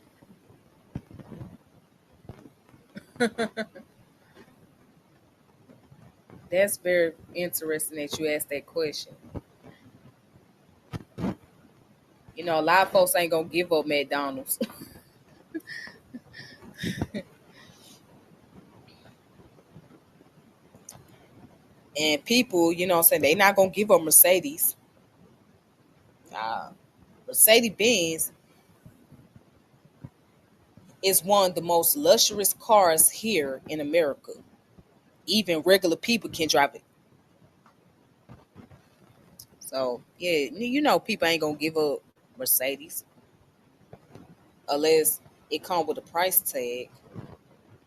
That's very interesting that you asked that question. You know, a lot of folks ain't gonna give up McDonald's. And people, you know what I'm saying, they not gonna give up Mercedes. Mercedes Benz is one of the most luxurious cars here in America. Even regular people can drive it. So yeah, people ain't gonna give up Mercedes unless it come with a price tag.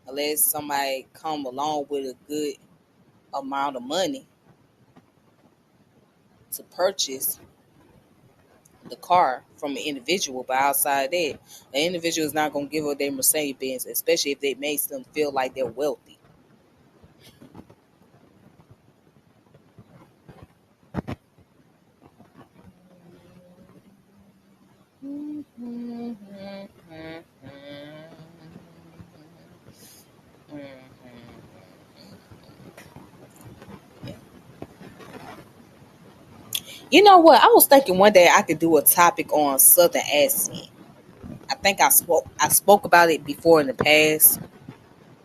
Unless somebody come along with a good amount of money to purchase the car from an individual. But outside that, an individual is not gonna give up their Mercedes Benz, especially if it makes them feel like they're wealthy. You know what? I was thinking one day I could do a topic on Southern accent. I think I spoke about it before in the past,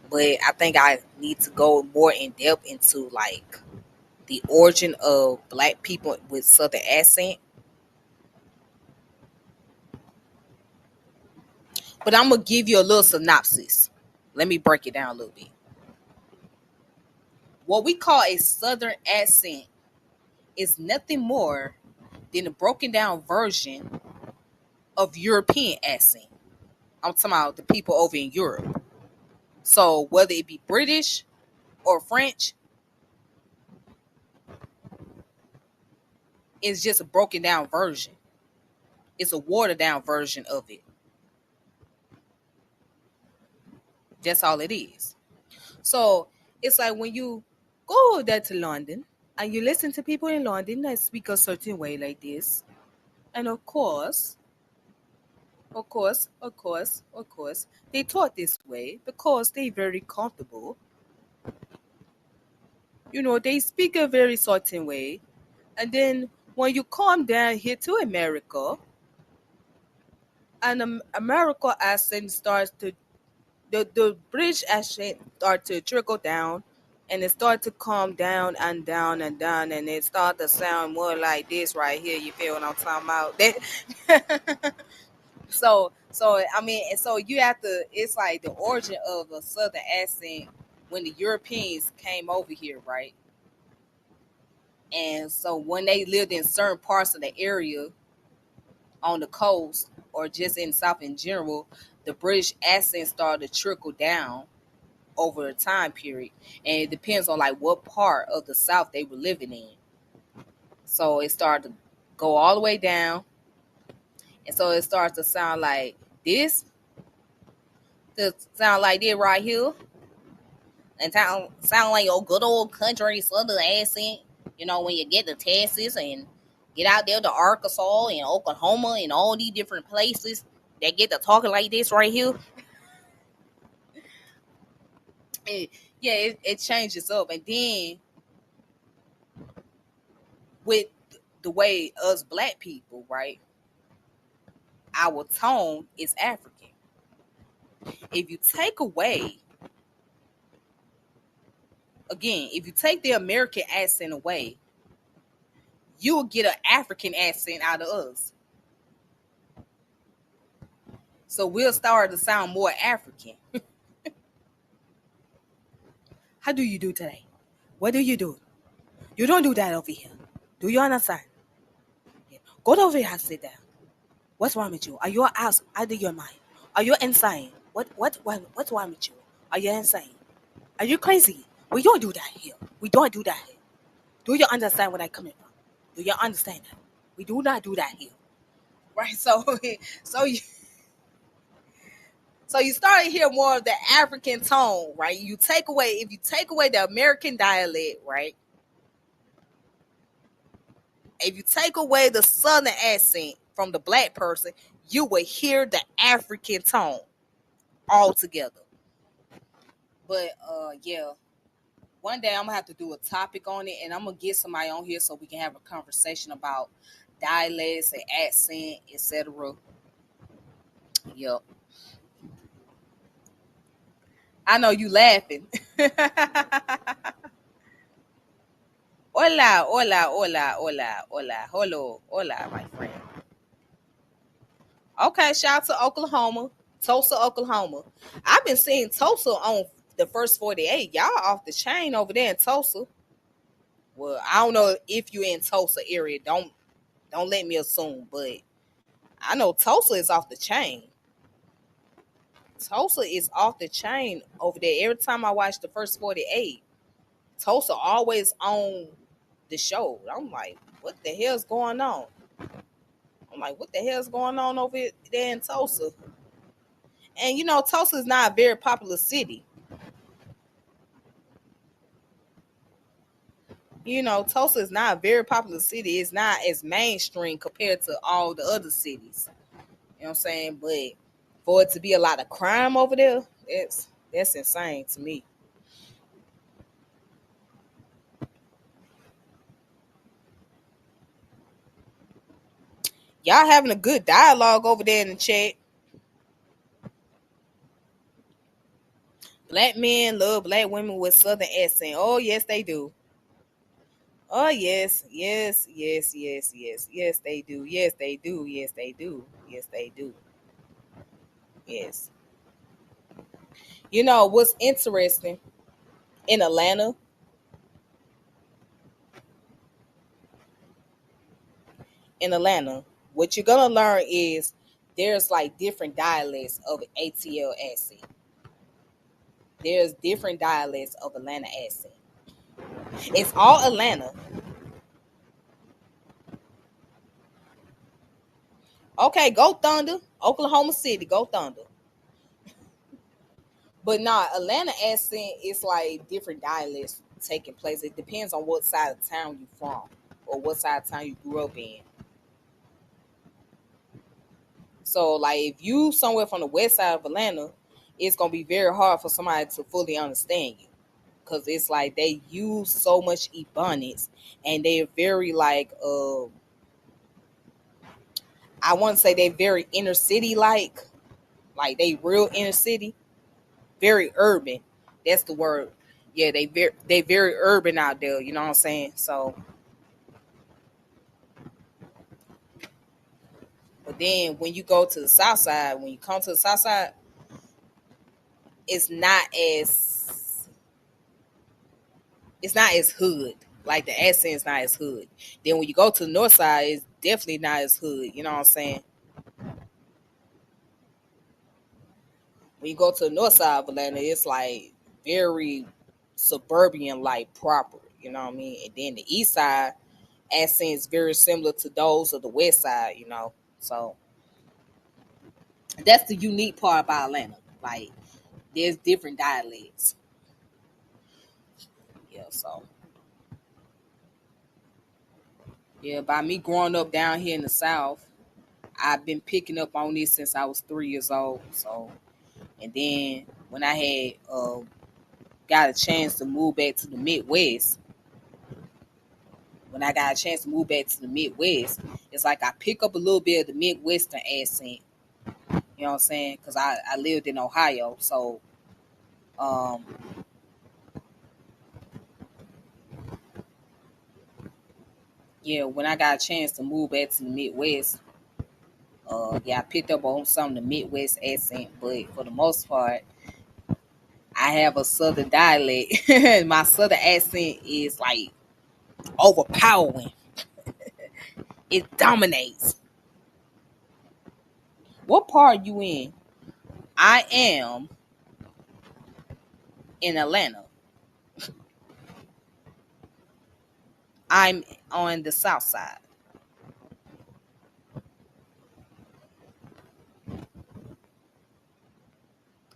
but I think I need to go more in depth into like the origin of black people with Southern accent. But I'm gonna give you a little synopsis. Let me break it down a little bit. What we call a Southern accent is nothing more than a broken down version of European accent. I'm talking about the people over in Europe. So whether it be British or French, it's just a broken down version. It's a watered down version of it. That's all it is. So it's like when you go there to London and you listen to people in London that speak a certain way like this, and of course, they talk this way because they very comfortable. They speak a very certain way, and then when you come down here to America, and America accent starts to the British accent start to trickle down, and it start to come down and down and down, and it start to sound more like this right here. You feel what I'm talking about? So I mean, and so you have to. It's like the origin of a Southern accent when the Europeans came over here, right? And so when they lived in certain parts of the area on the coast or just in the South in general, the British accent started to trickle down over a time period, and it depends on like what part of the South they were living in. So it started to go all the way down, and so it starts to sound like this, to sound like this right here, and sound like your good old country Southern accent. When you get to Texas and get out there to Arkansas and Oklahoma and all these different places that get to talking like this right here. And yeah, it changes up, and then with the way us black people, right? Our tone is African. If you take away, again, if you take the American accent away, you will get an African accent out of us. So we'll start to sound more African. How do you do today? What do you do? You don't do that over here. Do you understand? Yeah. Go over here and sit down. What's wrong with you? Are you out of your mind? Are you insane? What's wrong with you? Are you insane? Are you crazy? We don't do that here. We don't do that here. Do you understand where I'm coming from? Do you understand that? We do not do that here. Right? So so you so you start to hear more of the African tone, right? If you take away the American dialect, right? If you take away the Southern accent from the black person, you will hear the African tone altogether. But yeah, one day I'm gonna have to do a topic on it, and I'm gonna get somebody on here so we can have a conversation about dialects and accent, etc. Yep. I know you laughing. Hola, hola, hola, hola, hola, hello, hola, my friend. Okay, shout out to Oklahoma, Tulsa, Oklahoma. I've been seeing Tulsa on the first 48. Y'all off the chain over there in Tulsa. Well, I don't know if you're in Tulsa area. Don't let me assume, but I know Tulsa is off the chain. Tulsa is off the chain over there. Every time I watch the first 48, Tulsa always on the show. I'm like, what the hell's going on? I'm like, what the hell's going on over there in Tulsa? And Tulsa is not a very popular city. Tulsa is not a very popular city. It's not as mainstream compared to all the other cities. You know what I'm saying? But for it to be a lot of crime over there, that's insane to me. Y'all having a good dialogue over there in the chat. Black men love black women with southern accent. Oh yes, they do. Oh yes, yes, yes, yes, yes, yes, they do. Yes, they do. Yes, they do. Yes, they do. Yes. What's interesting in Atlanta? In Atlanta, what you're gonna learn is there's like different dialects of ATL accent. There's different dialects of Atlanta accent. It's all Atlanta. Okay, go Thunder. Oklahoma City, go Thunder. But nah, Atlanta accent is like different dialects taking place. It depends on what side of town you from or what side of town you grew up in. So like if you somewhere from the west side of Atlanta, it's gonna be very hard for somebody to fully understand you. Cause it's like they use so much ebonics and they're very I wanna say they very inner city like they real inner city, very urban. That's the word. Yeah, they very urban out there, you know what I'm saying? So but then when you go to the south side, when you come to the south side, it's not as it's not as hood. Like the accent's not as hood. Then when you go to the north side, it's definitely not as hood. You know what I'm saying? When you go to the north side of Atlanta, it's like very suburban, like proper. You know what I mean? And then the east side accent is very similar to those of the west side. So that's the unique part about Atlanta. Like there's different dialects. Yeah. So yeah, by me growing up down here in the south, I've been picking up on this since I was 3 years old. So and then when I had got a chance to move back to the Midwest, when I got a chance to move back to the Midwest, it's like I pick up a little bit of the Midwestern accent. You know what I'm saying? Because I lived in Ohio, so um, yeah, when I got a chance to move back to the Midwest, yeah, I picked up on some of the Midwest accent, but for the most part, I have a Southern dialect. My Southern accent is like overpowering. It dominates. What part are you in? I am in Atlanta. I'm on the south side.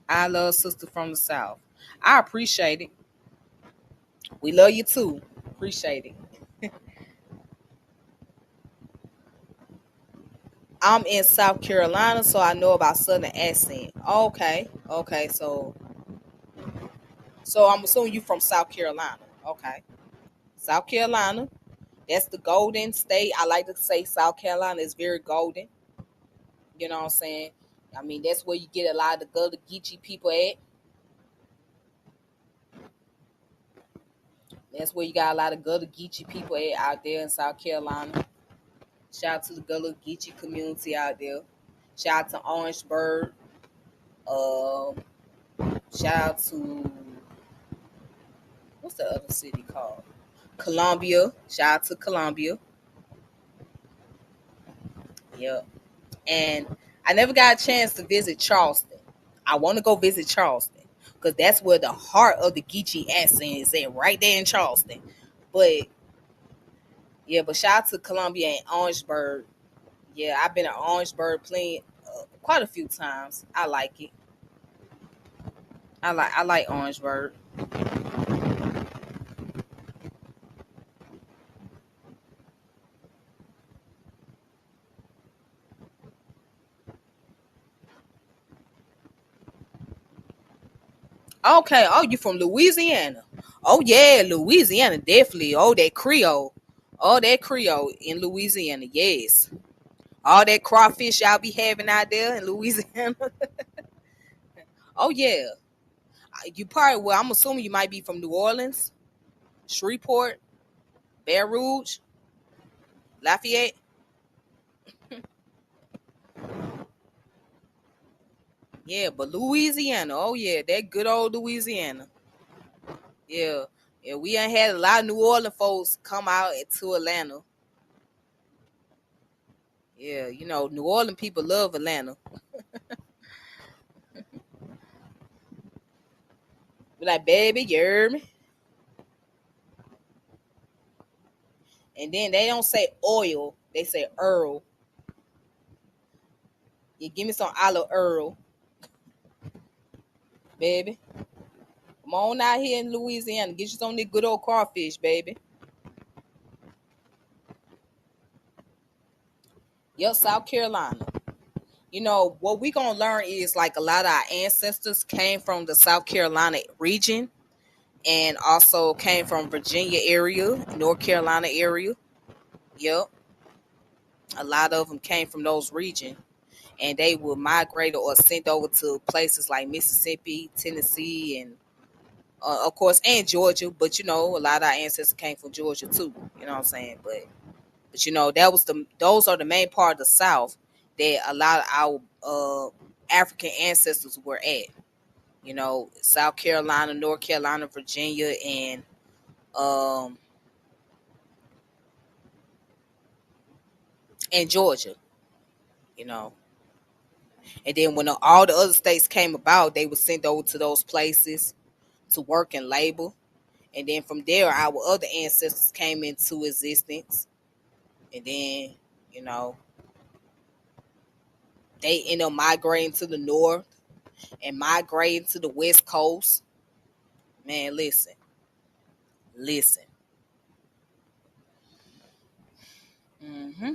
I love sister from the south. I appreciate it. We love you too. Appreciate it. I'm in South Carolina, so I know about Southern accent. Okay, okay. So I'm assuming you from South Carolina. Okay, South Carolina. That's the golden state. I like to say South Carolina is very golden. You know what I'm saying? I mean, that's where you get a lot of the Gullah Geechee people at. That's where you got a lot of Gullah Geechee people at out there in South Carolina. Shout out to the Gullah Geechee community out there. Shout out to Orangeburg. Uh, Shout out to what's the other city called? Columbia. Shout out to Columbia. Yep. And I never got a chance to visit Charleston. I want to go visit Charleston because that's where the heart of the Geechee accent is at, right there in Charleston. But yeah, but shout out to Columbia and Orangeburg. Yeah, I've been at Orangeburg playing quite a few times. I like it. I like Orangeburg. Okay. Oh, you from Louisiana? Oh yeah, Louisiana definitely. Oh, that Creole. Oh, that Creole in Louisiana. Yes. All that crawfish y'all be having out there in Louisiana. Oh yeah. You probably well. I'm assuming you might be from New Orleans, Shreveport, Baton Rouge, Lafayette. Yeah, but Louisiana. Oh yeah, that good old Louisiana. Yeah. Yeah, we ain't had a lot of New Orleans folks come out to Atlanta. Yeah, New Orleans people love Atlanta. Be like, baby, you heard me? And then they don't say oil, they say Earl. You give me some olive Earl, baby. Come on out here in Louisiana. Get you some of the good old crawfish, baby. Yep, South Carolina. What we gonna learn is like a lot of our ancestors came from the South Carolina region and also came from Virginia area, North Carolina area. Yep. A lot of them came from those regions and they were migrated or sent over to places like Mississippi, Tennessee, and of course, and Georgia. But a lot of our ancestors came from Georgia too. You know what I'm saying? But that was those are the main part of the South that a lot of our African ancestors were at. South Carolina, North Carolina, Virginia, um and Georgia. You know, and then when all the other states came about, they were sent over to those places to work and labor. And then from there, our other ancestors came into existence. And then, you know, they end up migrating to the north and migrating to the west coast. Man, listen, listen. hmm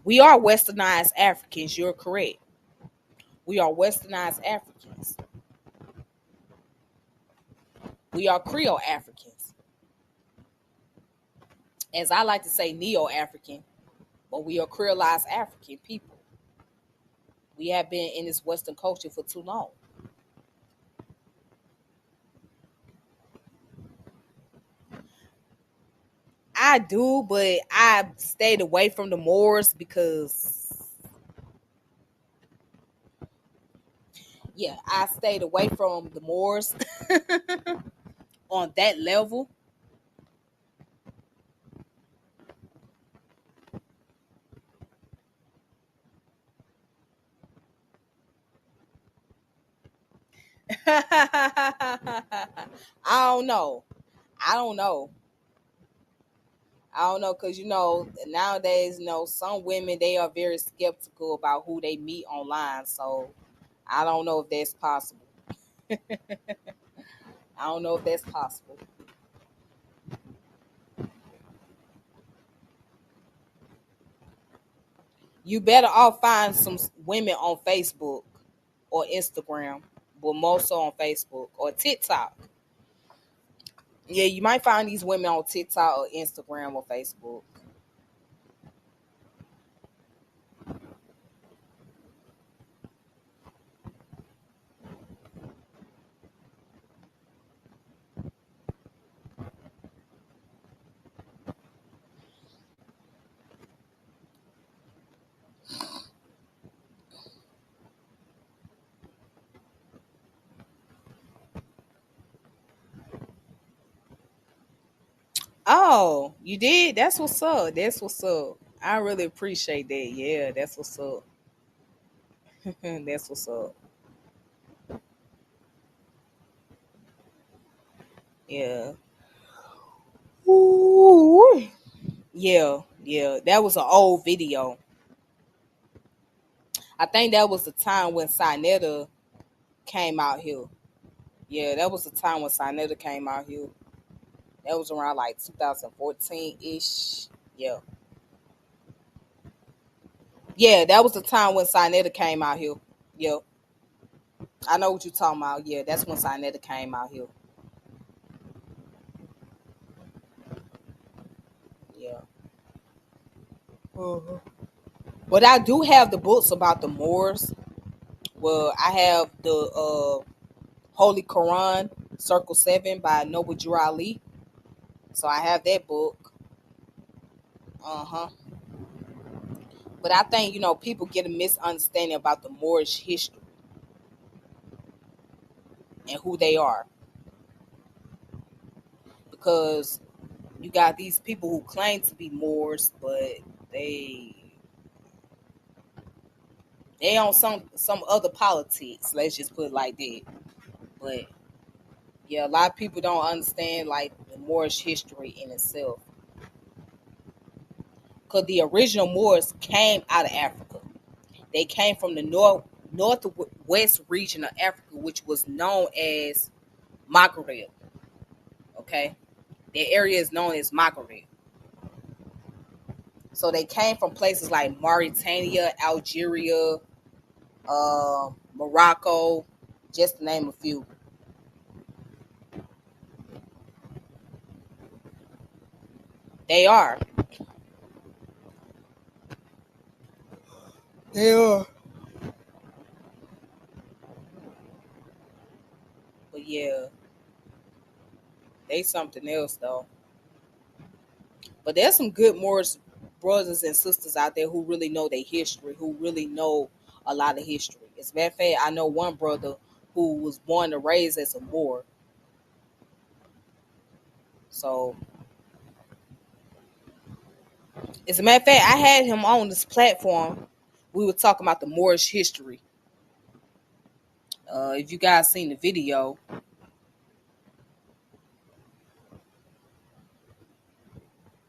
We are westernized Africans. You're correct. We are westernized Africans. We are Creole Africans. As I like to say, Neo African, but we are Creolized African people. We have been in this Western culture for too long. I do, but I stayed away from the Moors because, yeah, I stayed away from the Moors on that level. I don't know. I don't know. I don't know because nowadays some women they are very skeptical about who they meet online. So I don't know if that's possible. I don't know if that's possible. You better all find some women on Facebook or Instagram, but more so on Facebook or TikTok. Yeah, you might find these women on TikTok or Instagram or Facebook. Oh, you did? That's what's up. That's what's up. I really appreciate that. Yeah, that's what's up. That's what's up. Yeah. Ooh. Yeah, yeah. That was an old video. I think that was the time when Sinetta came out here. Yeah, that was the time when Sinetta came out here. That was around like 2014 ish. Yeah. Yeah, that was the time when Sinetta came out here. Yeah. I know what you're talking about. Yeah, that's when Sinetta came out here. Yeah. Uh-huh. But I do have the books about the Moors. Well, I have the Holy Quran, Circle 7 by Noble Drew Ali. So I have that book. Uh-huh. But I think, people get a misunderstanding about the Moorish history and who they are. Because you got these people who claim to be Moors, but they they on some other politics. Let's just put it like that. But yeah, a lot of people don't understand like the Moorish history in itself. Because the original Moors came out of Africa. They came from the northwest region of Africa, which was known as Maghreb. Okay, the area is known as Maghreb. So they came from places like Mauritania, Algeria, Morocco, just to name a few. They are. They are. But yeah, they something else though. But there's some good Moorish brothers and sisters out there who really know their history, who really know a lot of history. As a matter of fact, I know one brother who was born and raised as a Moor. So, as a matter of fact, I had him on this platform. We were talking about the Moorish history. If you guys seen the video,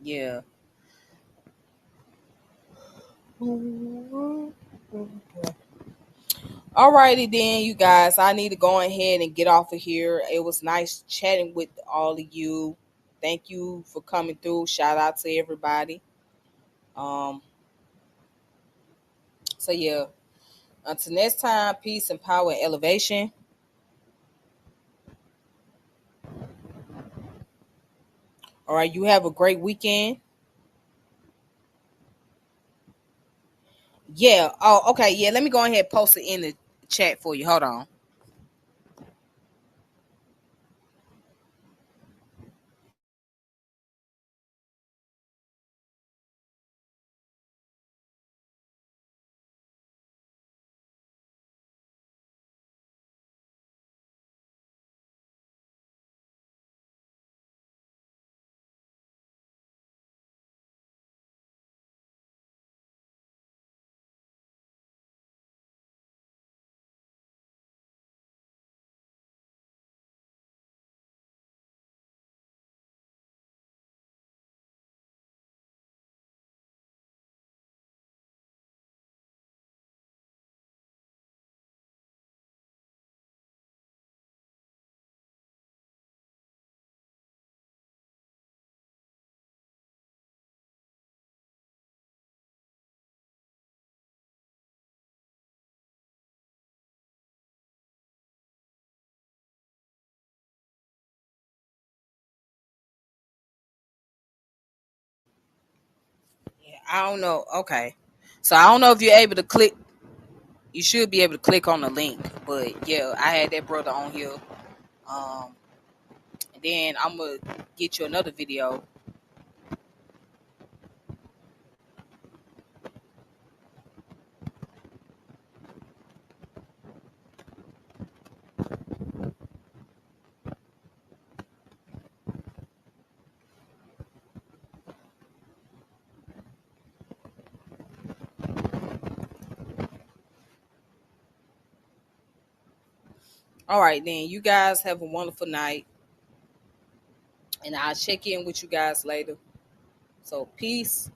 yeah. Alrighty then, you guys. I need to go ahead and get off of here. It was nice chatting with all of you. Thank you for coming through. Shout out to everybody. Um, so yeah. Until next time, peace and power and elevation. All right, you have a great weekend. Yeah. Oh, okay. Yeah, let me go ahead and post it in the chat for you. Hold on. Yeah, I don't know. Okay. So I don't know if you're able to click. You should be able to click on the link. But yeah, I had that brother on here. Um, and then I'm gonna get you another video. All right, then. You guys have a wonderful night. And I'll check in with you guys later. So, peace.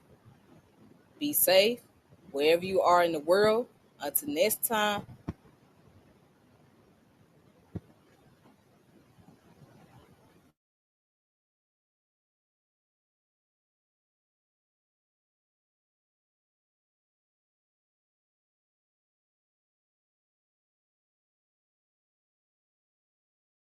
Be safe wherever you are in the world. Until next time.